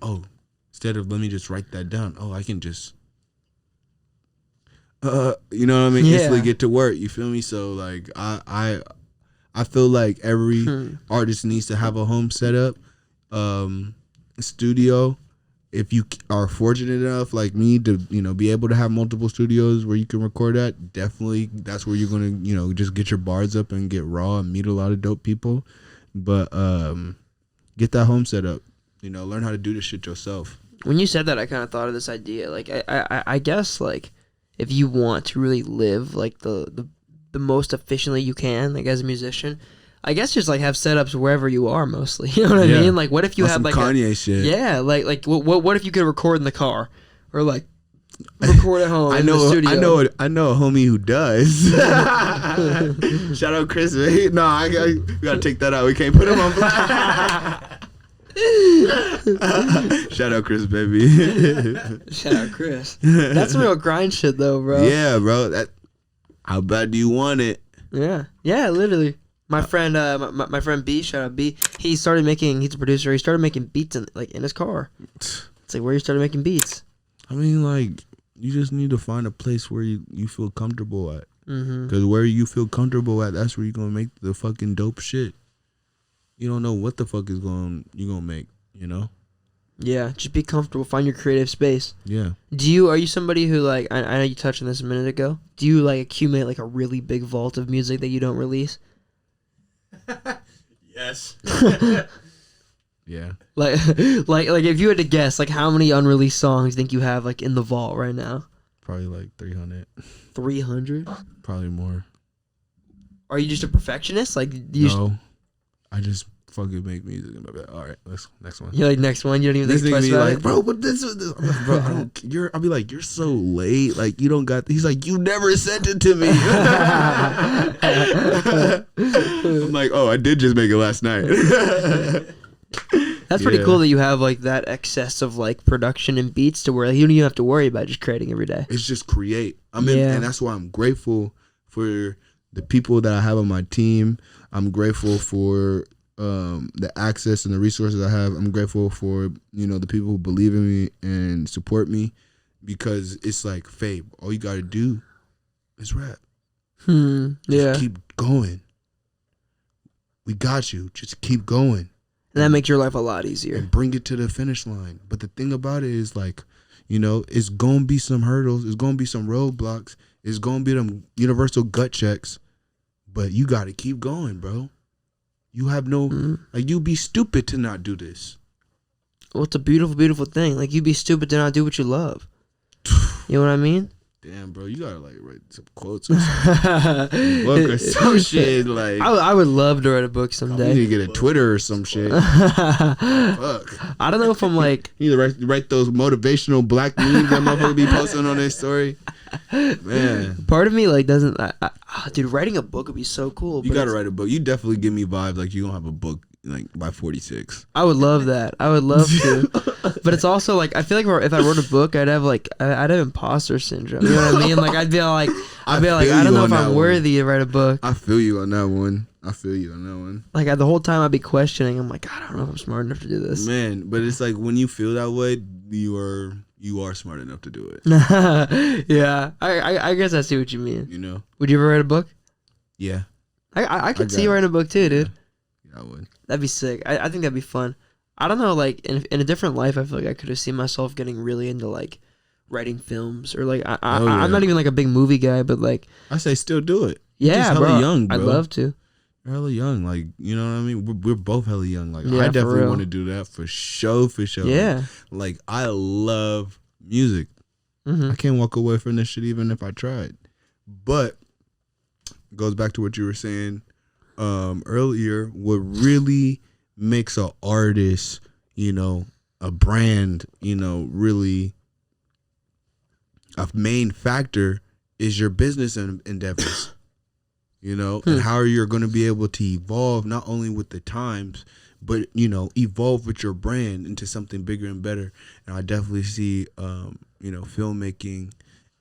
instead of let me just write that down, I can just you know what I mean? Yeah. Instantly get to work. You feel me? So like I feel like every artist needs to have a home setup, studio. If you are fortunate enough, like me, to be able to have multiple studios where you can record at, definitely that's where you're gonna just get your bars up and get raw and meet a lot of dope people. But get that home setup. Learn how to do this shit yourself. When you said that, I kind of thought of this idea. Like I guess like if you want to really live like the most efficiently you can, like as a musician, I guess just like have setups wherever you are mostly. You know what I mean? Like what if you had like Kanye shit? Yeah, like what if you could record in the car or like record at home in the studio? I know a homie who does. Shout out Chris. No, we gotta take that out. We can't put him on blast. Shout out Chris, baby. Shout out Chris. That's some real grind shit though, bro. Yeah, bro. How bad do you want it? Yeah, literally. My friend, my friend B, shout out B. He's a producer. He started making beats in his car. It's like where you started making beats. I mean, like you just need to find a place where you feel comfortable at. Mm-hmm. Because where you feel comfortable at, that's where you're gonna make the fucking dope shit. You don't know what the fuck you're gonna make, Yeah, just be comfortable. Find your creative space. Yeah. Are you somebody who like I know you touched on this a minute ago. Do you like accumulate like a really big vault of music that you don't release? Yes. Yeah. Like if you had to guess, like how many unreleased songs do you think you have like in the vault right now? Probably like 300. 300? Probably more. Are you just a perfectionist? Like no. I just fucking make music and be like, all right, next one. You're like, next one, you don't even think twice about it? Bro, but this. I'm like, bro, I'll be like, you're so late. Like, you don't got. He's like, you never sent it to me. I'm like, I did just make it last night. That's pretty cool that you have like that excess of like production and beats to where like, you don't even have to worry about just creating every day. It's just create. And that's why I'm grateful for the people that I have on my team. I'm grateful for the access and the resources I have. I'm grateful for the people who believe in me and support me, because it's like, Fvbe, all you gotta do is rap. Just keep going. We got you. Just keep going. And that makes your life a lot easier. And bring it to the finish line. But the thing about it is like, it's gonna be some hurdles. It's gonna be some roadblocks. It's gonna be them universal gut checks. But you gotta keep going, bro. You have like, you'd be stupid to not do this. Well, it's a beautiful, beautiful thing. Like, you'd be stupid to not do what you love. You know what I mean? Damn, bro, you gotta like write some quotes or something. Book or some shit. Like, I would love to write a book someday. You need to get a Twitter or some shit. Fuck. I don't know if I'm like. You need to write those motivational black memes that motherfucker be posting on their story. Man, part of me like doesn't. Dude, writing a book would be so cool. You gotta write a book. You definitely give me vibes like you gonna have a book like by 46. I would love that. I would love to. But it's also like, I feel like if I wrote a book, I'd have imposter syndrome. You know what I mean? Like I'd be like I don't know if I'm worthy to write a book. I feel you on that one. Like the whole time I'd be questioning. I'm like, God, I don't know if I'm smart enough to do this. Man, but it's like when you feel that way, you are smart enough to do it. Yeah, I guess I see what you mean. Would you ever write a book? Yeah. I could see you writing a book too, dude. Yeah, I would. That'd be sick. I think that'd be fun. I don't know, like in a different life, I feel like I could have seen myself getting really into like writing films or like I'm not even like a big movie guy, but like I say still do it. Yeah, just hella bro. young, bro. I'd love to. You're hella young, like you know what I mean. We're both hella young. Like Yeah, I for definitely real. want to do that for sure. Yeah. Like I love music. Mm-hmm. I can't walk away from this shit even if I tried. But goes back to what you were saying earlier. What really makes an artist, you know, a brand, you know, really a main factor is your business endeavors. You know, and how you're going to be able to evolve not only with the times, but, you know, evolve with your brand into something bigger and better. And I definitely see, you know, filmmaking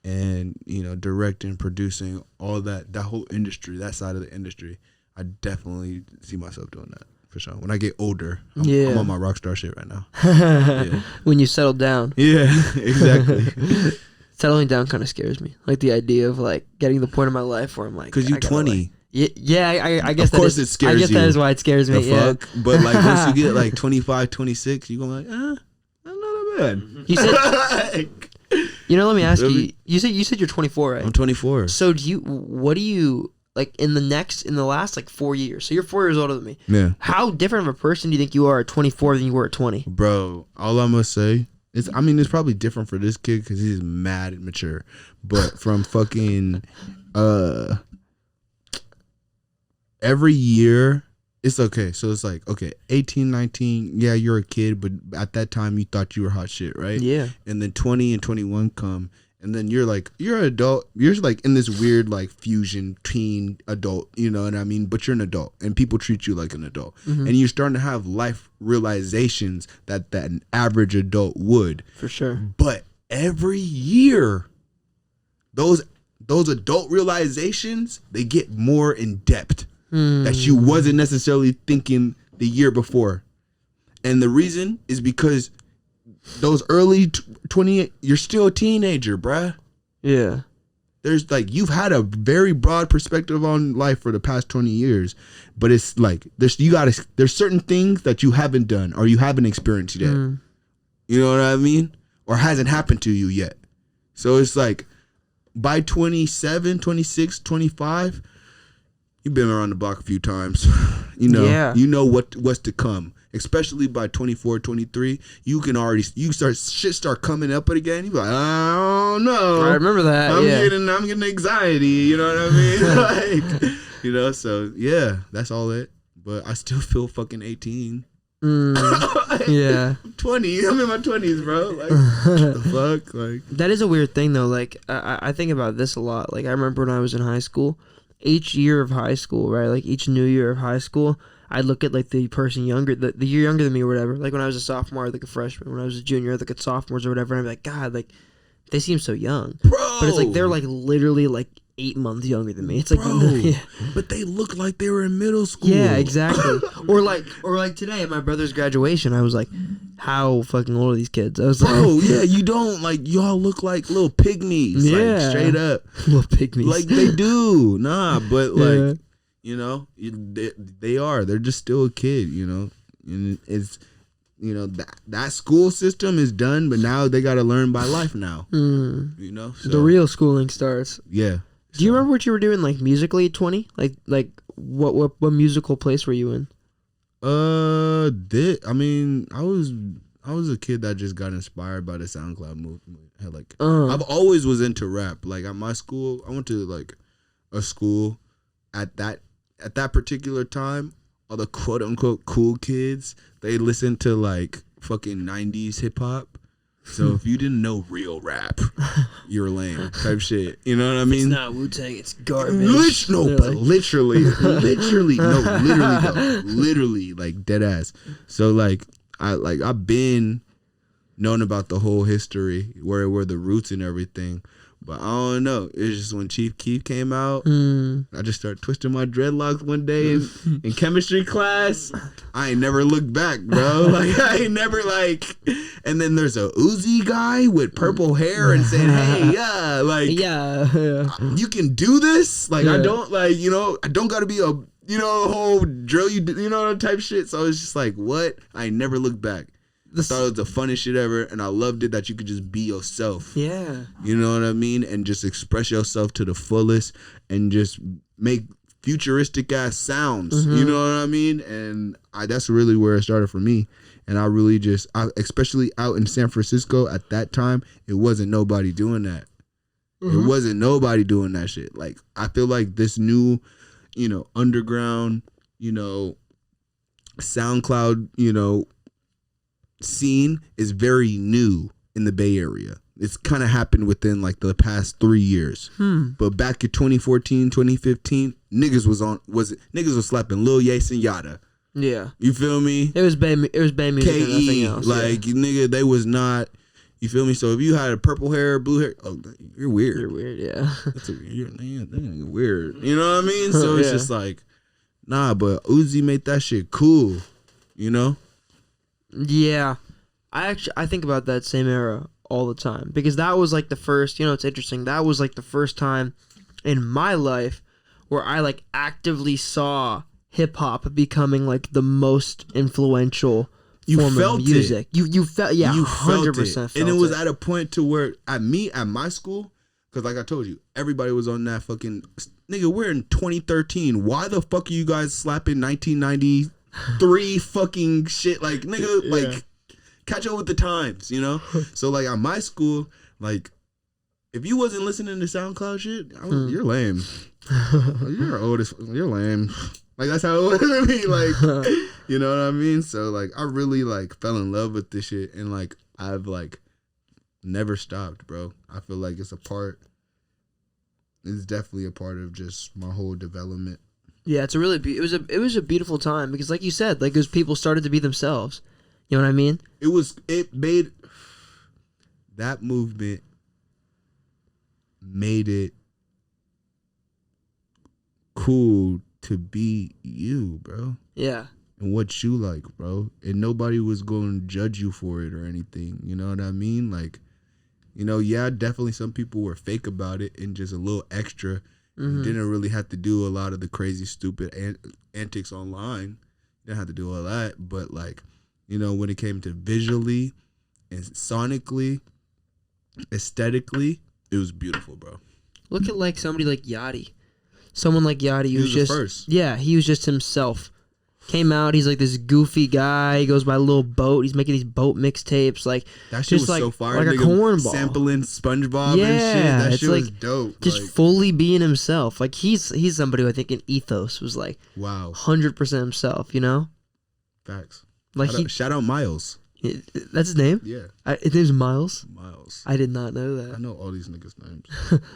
and, you know, directing, producing, all that whole industry, that side of the industry. I definitely see myself doing that for sure. When I get older, I'm on my rock star shit right now. Yeah. When you settle down. Yeah, exactly. Settling down kind of scares me. Like the idea of like getting to the point in my life where I'm like, because you're 20. Like, I guess of course it scares you. I guess that is why it scares me. The fuck? But like once you get like 25, 26, you're going to be like, that's not bad. You said, you know, let me ask you. You said you're 24, right? I'm 24. So what do you like in the last like 4 years? So you're 4 years older than me. Yeah. How different of a person do you think you are at 24 than you were at 20? Bro, all I'm gonna say is, I mean, it's probably different for this kid because he's mad and mature. But from fucking every year, it's okay. So it's like, okay, 18, 19, yeah, you're a kid, but at that time you thought you were hot shit, right? Yeah. And then 20 and 21 come, and then you're like, you're an adult. You're like in this weird like fusion teen adult, you know what I mean? But you're an adult, and people treat you like an adult. Mm-hmm. And you're starting to have life realizations that an average adult would. For sure. But every year, those adult realizations, they get more in depth that you wasn't necessarily thinking the year before. And the reason is because those early 20, you're still a teenager, bruh. Yeah. There's like, you've had a very broad perspective on life for the past 20 years, but it's like there's certain things that you haven't done or you haven't experienced yet. You know what I mean? Or hasn't happened to you yet. So it's like by 27, 26, 25, you've been around the block a few times. You know what's to come. Especially by 24, 23, shit start coming up again. You be like, I don't know. I remember that. I'm getting anxiety. You know what I mean? Like, you know. So yeah, that's all it. But I still feel fucking 18. Yeah. 20. I'm in my 20s, bro. Like, what the fuck? Like, that is a weird thing though. Like I think about this a lot. Like I remember when I was in high school, each year of high school, right? Like each new year of high school, I'd look at like the person younger, the year younger than me or whatever. Like when I was a sophomore, I'd look at freshman. When I was a junior, I'd look at sophomores or whatever. And I'd be like, God, like they seem so young, bro. But it's like they're like literally like 8 months younger than me. It's like, bro, yeah. But they look like they were in middle school. Yeah, exactly. or like today at my brother's graduation, I was like, how fucking old are these kids? I was like, bro, yeah, you don't like, y'all look like little pygmies. Yeah, like, straight up, little pygmies. Like they do. Nah, but like, you know, they're just still a kid. You know, and it's, you know, that school system is done, but now they got to learn by life now. You know, so, the real schooling starts. Yeah. Do you remember what you were doing like musically at 20? Like what musical place were you in? I mean, I was a kid that just got inspired by the SoundCloud movement. Like I've always was into rap. Like at my school, I went to like a school at that particular time. All the quote unquote cool kids, they listened to like fucking 90s hip hop. So if you didn't know real rap, you're lame type shit. You know what I mean? It's not Wu-Tang, it's garbage. Literally, like dead ass. So like I've been known about the whole history, where the roots and everything. But I don't know. It's just when Chief Keef came out, I just started twisting my dreadlocks one day in chemistry class. I ain't never looked back, bro. Like I ain't never like. And then there's a Uzi guy with purple hair and saying, "Hey, yeah, like, yeah, you can do this." Like I don't like, you know, I don't got to be a, you know, whole drill you know type shit. So it's just like, what? I ain't never looked back. I thought it was the funnest shit ever, and I loved it that you could just be yourself. Yeah. You know what I mean? And just express yourself to the fullest and just make futuristic ass sounds. You know what I mean? And that's really where it started for me. And I really especially out in San Francisco at that time, it wasn't nobody doing that. It wasn't nobody doing that shit. Like, I feel like this new, underground, SoundCloud, scene is very new in the Bay Area. It's kind of happened within like the past 3 years. But back in 2014, 2015, niggas was slapping Lil Yase and Yada. Yeah. You feel me? It was Bay music and nothing else. Nigga, they was not. You feel me? So if you had a purple hair, blue hair, oh, you're weird. You're weird, yeah. You're weird. You know what I mean? So it's just like, nah, but Uzi made that shit cool, Yeah. I think about that same era all the time because that was like the first, it's interesting. That was like the first time in my life where I like actively saw hip hop becoming like the most influential form of music. You felt, yeah, you 100% felt it. And it was at a point to where at my school, because like I told you, everybody was on that fucking, nigga, we're in 2013. Why the fuck are you guys slapping 1993 fucking shit? Like, nigga, like, catch up with the times, So like at my school, like, if you wasn't listening to SoundCloud shit, you're lame. You're lame. Like, that's how it was to me. Like, you know what I mean? So like, I really like fell in love with this shit, and like, I've like never stopped, bro. I feel like it's definitely a part of just my whole development. Yeah, it's it was a beautiful time because, like you said, like, as people started to be themselves. You know what I mean? That movement made it cool to be you, bro. Yeah. And what you like, bro. And nobody was going to judge you for it or anything. You know what I mean? Like, yeah, definitely some people were fake about it and just a little extra. Didn't really have to do a lot of the crazy, stupid antics online. Didn't have to do all that. But like, when it came to visually and sonically, aesthetically, it was beautiful, bro. Look at like somebody like Yachty. Someone like Yachty who was just first. Yeah, he was just himself. Came out, he's like this goofy guy. He goes by a little boat. He's making these boat mixtapes. Like, that shit was like, so fire. Like a cornball. Sampling SpongeBob and shit. That shit was dope. Just like, fully being himself. Like, he's somebody who I think in ethos was like, wow, 100% himself. Facts. Like, shout out Miles. That's his name? Yeah. His name's Miles? Miles. I did not know that. I know all these niggas' names.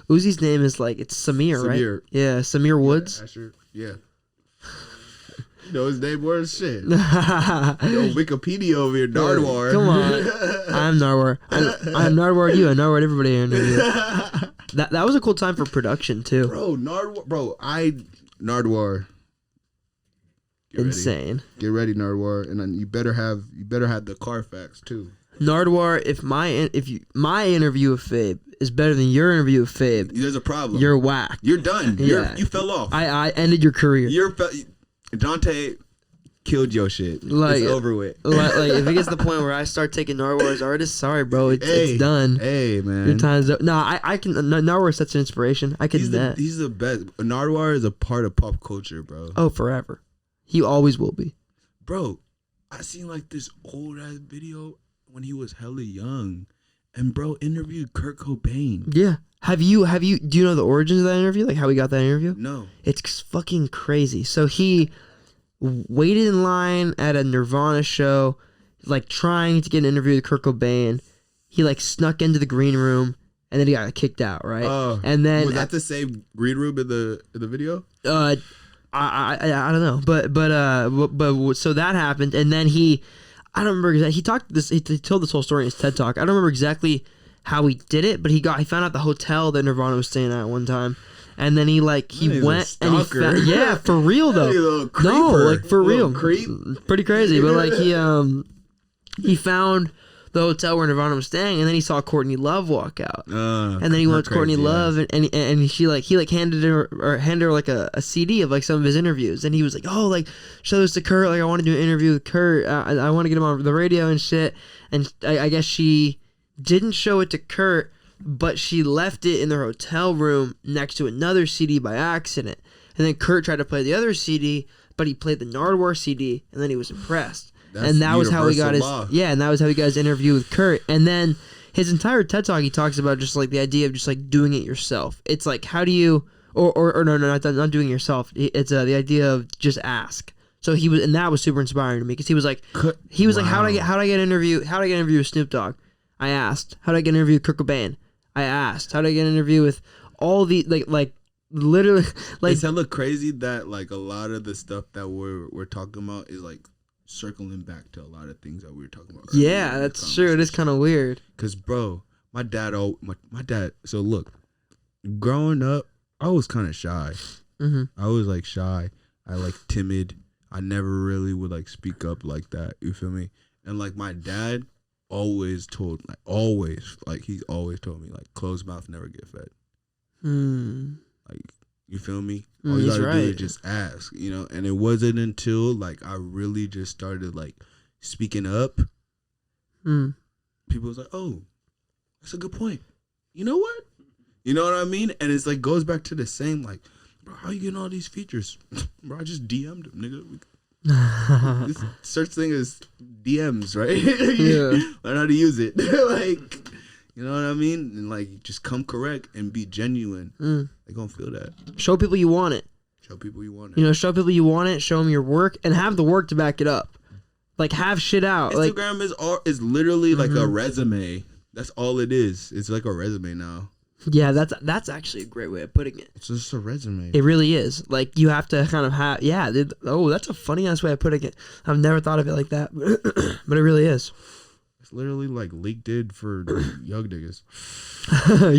Uzi's name is like, it's Samir, right? Yeah, Samir Woods. Yeah. You know his name more than shit. Yo, Wikipedia over here, Nardwar. Come on. I'm Nardwar. I'm Nardwar you. I Nardwar everybody here. That was a cool time for production, too. Bro, Nardwar. Insane. Get ready, Nardwar, and then you better have the Carfax too. Nardwar, if my interview with Fvbe is better than your interview with Fvbe, there's a problem. You're whacked. You're done. Yeah. You fell off. I ended your career. Dante killed your shit. Like, it's over with. Like if it gets to the point where I start taking Nardwar as artist, sorry, bro, it's done. Hey, man, your time's up. No, I can. Nardwar is such an inspiration. I can. He's the best. Nardwar is a part of pop culture, bro. Oh, forever. He always will be. Bro, I seen like this old ass video when he was hella young, and bro interviewed Kurt Cobain. Yeah. Do you know the origins of that interview? Like how he got that interview? No. It's fucking crazy. So he waited in line at a Nirvana show, like trying to get an interview with Kurt Cobain. He like snuck into the green room and then he got kicked out, right? And then was that the same green room in the video? I don't know, but so that happened, and then I don't remember exactly. He told this whole story in his TED Talk. I don't remember exactly how he did it, but he found out the hotel that Nirvana was staying at one time, and then he went and he found, yeah, for real though. No, like for real, creep. Pretty crazy, but like he found the hotel where Nirvana was staying, and then he saw Courtney Love walk out, and then he went to Courtney Love, and he handed her like a CD of like some of his interviews, and he was like, oh, like show this to Kurt, like I want to do an interview with Kurt, I want to get him on the radio and shit, and I guess she didn't show it to Kurt, but she left it in their hotel room next to another CD by accident, and then Kurt tried to play the other CD, but he played the Nardwuar CD, and then he was impressed. And that was how he got and that was how he got his interview with Kurt. And then his entire TED Talk, he talks about just like the idea of just like doing it yourself. It's like, how do you, or no, not doing it yourself. It's the idea of just ask. So he was, and that was super inspiring to me, because he was like, like, how do I get an interview with Snoop Dogg? I asked. How do I get an interview with Kurt Cobain? I asked. How do I get an interview with all the like literally, like, it's hella crazy that like a lot of the stuff that we're talking about is like circling back to a lot of things that we were talking about earlier. Yeah, that's true. It is kind of weird. Cause bro, my dad. So look, growing up, I was kind of shy. Mm-hmm. I was like shy. I like timid. I never really would like speak up like that. You feel me? And like my dad always told me, like closed mouth never get fed. Like, you feel me? All you gotta do is just ask, you know? And it wasn't until like I really just started like speaking up. People was like, oh, that's a good point. You know what? You know what I mean? And it's like goes back to the same, like, bro, how you getting all these features? Bro, I just DM'd him, nigga. This search thing is DMs, right? Yeah. Learn how to use it. Like, you know what I mean? And like, just come correct and be genuine. They gonna feel that. Show people you want it. Show people you want it. You know, show people you want it. Show them your work, and have the work to back it up. Like, have shit out. Instagram is literally like a resume. That's all it is. It's like a resume now. Yeah, that's actually a great way of putting it. It's just a resume. It really is. Like, you have to kind of have, that's a funny ass way of putting it. I've never thought of it like that, but it really is. It's literally like LinkedIn for young niggas.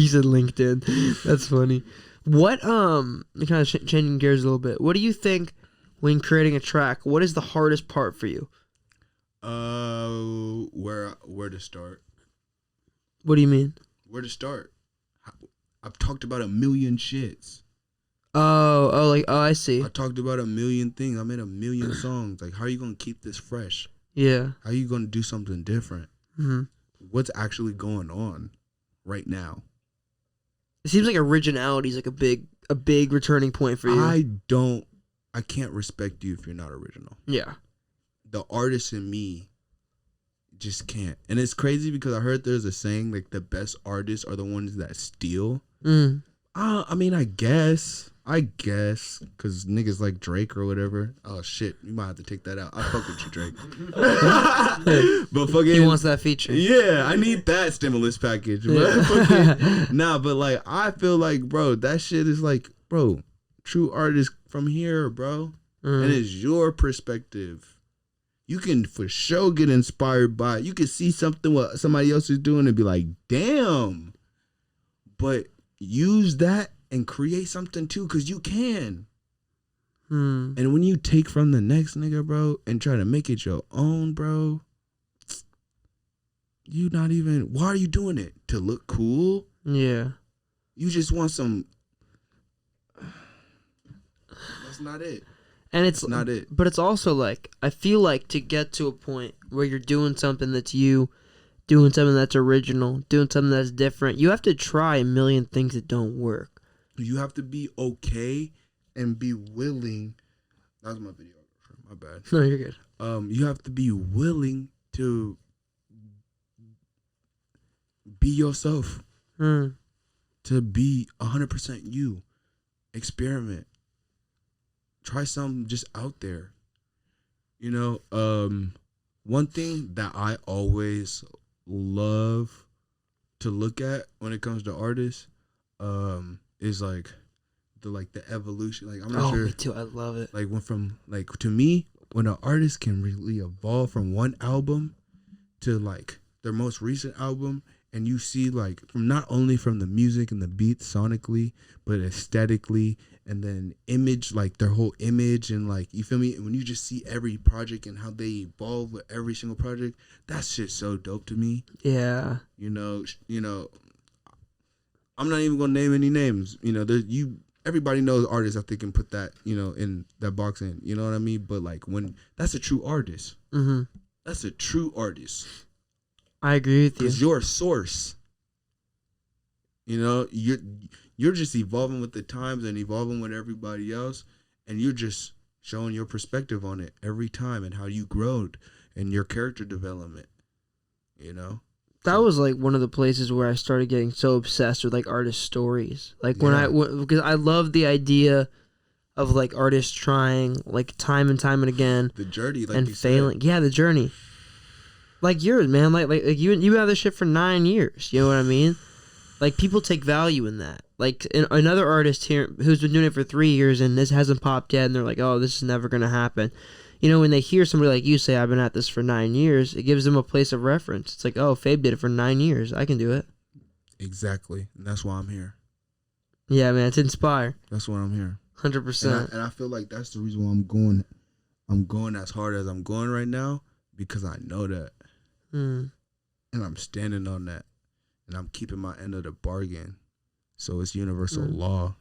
You said LinkedIn. That's funny. What, kind of changing gears a little bit. What do you think when creating a track? What is the hardest part for you? Where to start? What do you mean? Where to start? I've talked about a million shits. Oh, I see. I talked about a million things. I made a million songs. Like, how are you going to keep this fresh? Yeah. How are you going to do something different? Mm-hmm. What's actually going on right now? It seems like originality is like a big returning point for you. I can't respect you if you're not original. Yeah. The artist in me just can't. And it's crazy because I heard there's a saying like the best artists are the ones that steal. I mean, I guess because niggas like Drake or whatever. Oh shit, you might have to take that out. I fuck with you, Drake. But fucking, he wants that feature. Yeah, I need that stimulus package. But fucking, but like I feel like, bro, that shit is like, bro, true artists from here, bro, and it's your perspective. You can for sure get inspired by it. You can see something what somebody else is doing and be like, damn. But use that and create something too, because you can. And when you take from the next nigga, bro, and try to make it your own, bro, you not even, why are you doing it? To look cool? Yeah. You just want some. That's not it. And it's not it. But it's also like, I feel like to get to a point where you're doing something that's you, doing something that's original, doing something that's different, you have to try a million things that don't work. You have to be okay and be willing. That was my videographer. My bad. No, you're good. You have to be willing to be yourself. To be 100% you. Experiment. Try something just out there. You know, one thing that I always love to look at when it comes to artists is like the evolution. Like, I'm not sure. Me too. I love it. Like, to me, when an artist can really evolve from one album to like their most recent album and you see like from not only from the music and the beat sonically, but aesthetically, and then image, like their whole image, and like, you feel me? When you just see every project and how they evolve with every single project, that shit's so dope to me. Yeah. You know, I'm not even gonna name any names. You know, everybody knows artists that they can put that, you know, in that box in. You know what I mean? But like, when that's a true artist. Mm-hmm. That's a true artist. I agree with you. Because you're a source. You know, you're just evolving with the times and evolving with everybody else, and you're just showing your perspective on it every time and how you growed and your character development. You know? That was like one of the places where I started getting so obsessed with like artist stories. Like because I love the idea of like artists trying like time and time and again, the journey, like, and failing. Yeah, the journey. Like yours, man. Like you have this shit for 9 years. You know what I mean? Like, people take value in that. Like, another artist here who's been doing it for 3 years and this hasn't popped yet, and they're like, oh, this is never gonna happen. You know, when they hear somebody like you say, I've been at this for 9 years, it gives them a place of reference. It's like, oh, Fvbe did it for 9 years. I can do it. Exactly. And that's why I'm here. Yeah, man, to inspire. That's why I'm here. 100%. And I feel like that's the reason why I'm going as hard as I'm going right now, because I know that. And I'm standing on that. And I'm keeping my end of the bargain. So it's universal law.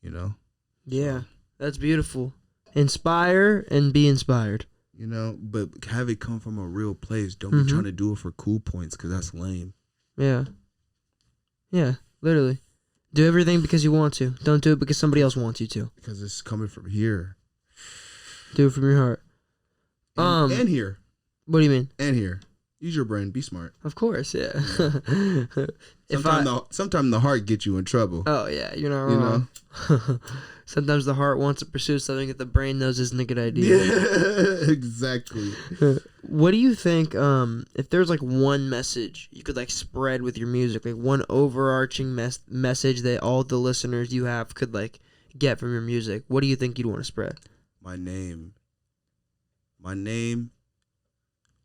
You know? Yeah, that's beautiful. Inspire and be inspired. You know, but have it come from a real place. Don't be trying to do it for cool points, because that's lame. Yeah. Yeah, literally. Do everything because you want to. Don't do it because somebody else wants you to. Because it's coming from here. Do it from your heart. And here. What do you mean? And here. Use your brain. Be smart. Of course, yeah. Sometimes the heart gets you in trouble. Oh, yeah. You're not wrong. You know? Sometimes the heart wants to pursue something that the brain knows isn't a good idea. Yeah, exactly. What do you think, if there's like one message you could like spread with your music, like one overarching message that all the listeners you have could like get from your music, what do you think you'd want to spread? My name,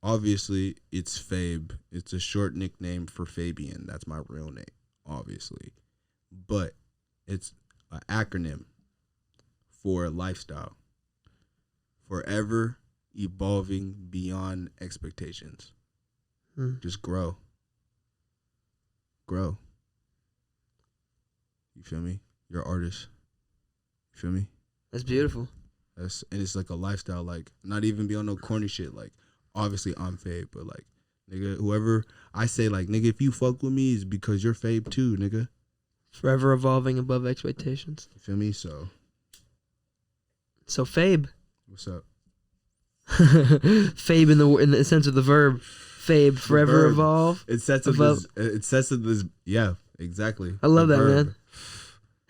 obviously, it's Fvbe. It's a short nickname for Fabian. That's my real name, obviously. But it's an acronym for lifestyle. Forever evolving beyond expectations. Just grow. Grow. You feel me? You're an artist. You feel me? That's beautiful. And it's like a lifestyle, like, not even be on no corny shit, like, obviously I'm Fvbe, but like, nigga, whoever I say, like, nigga, if you fuck with me, it's because you're Fvbe too, nigga. Forever evolving above expectations. You feel me? So Fvbe. What's up? Fvbe in the sense of the verb. Fvbe, forever evolve. It sets of this. Yeah, exactly. I love that, man.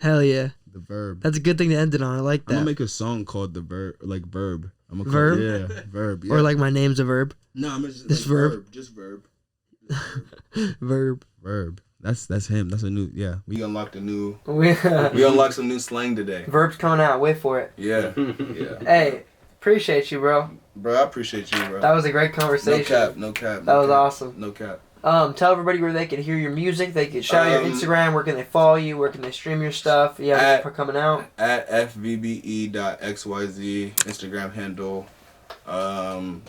Hell yeah. The verb. That's a good thing to end it on. I like that. I'm gonna make a song called the verb, like verb. I'm gonna call it, verb. Yeah. Or like my name's a verb. No, I'm just this like verb. Just verb. Verb. That's him. That's a new. Yeah, we unlocked a new. We unlocked some new slang today. Verb's coming out. Wait for it. Yeah. Yeah. Hey, appreciate you, bro. Bro, I appreciate you, bro. That was a great conversation. No cap. That was awesome. No cap. Tell everybody where they can hear your music. They can shout out your Instagram. Where can they follow you? Where can they stream your stuff? You have anything coming out? At fvbe.xyz Instagram handle, SoundCloud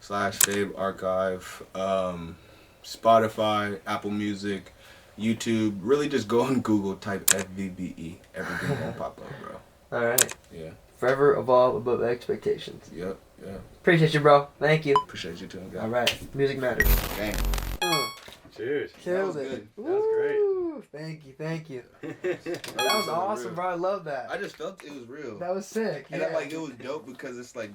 /Fvbe archive, Spotify, Apple Music, YouTube. Really, just go on Google, type FVBE. Everything gonna pop up, bro. All right. Yeah. Forever evolve above expectations. Yep. Yeah. Appreciate you, bro. Thank you. Appreciate you too, guys. All right. Music matters. Gang. Cheers. Killed it. That was great. Thank you. That was awesome, bro. I love that. I just felt it was real. That was sick. And yeah. It was dope because it's like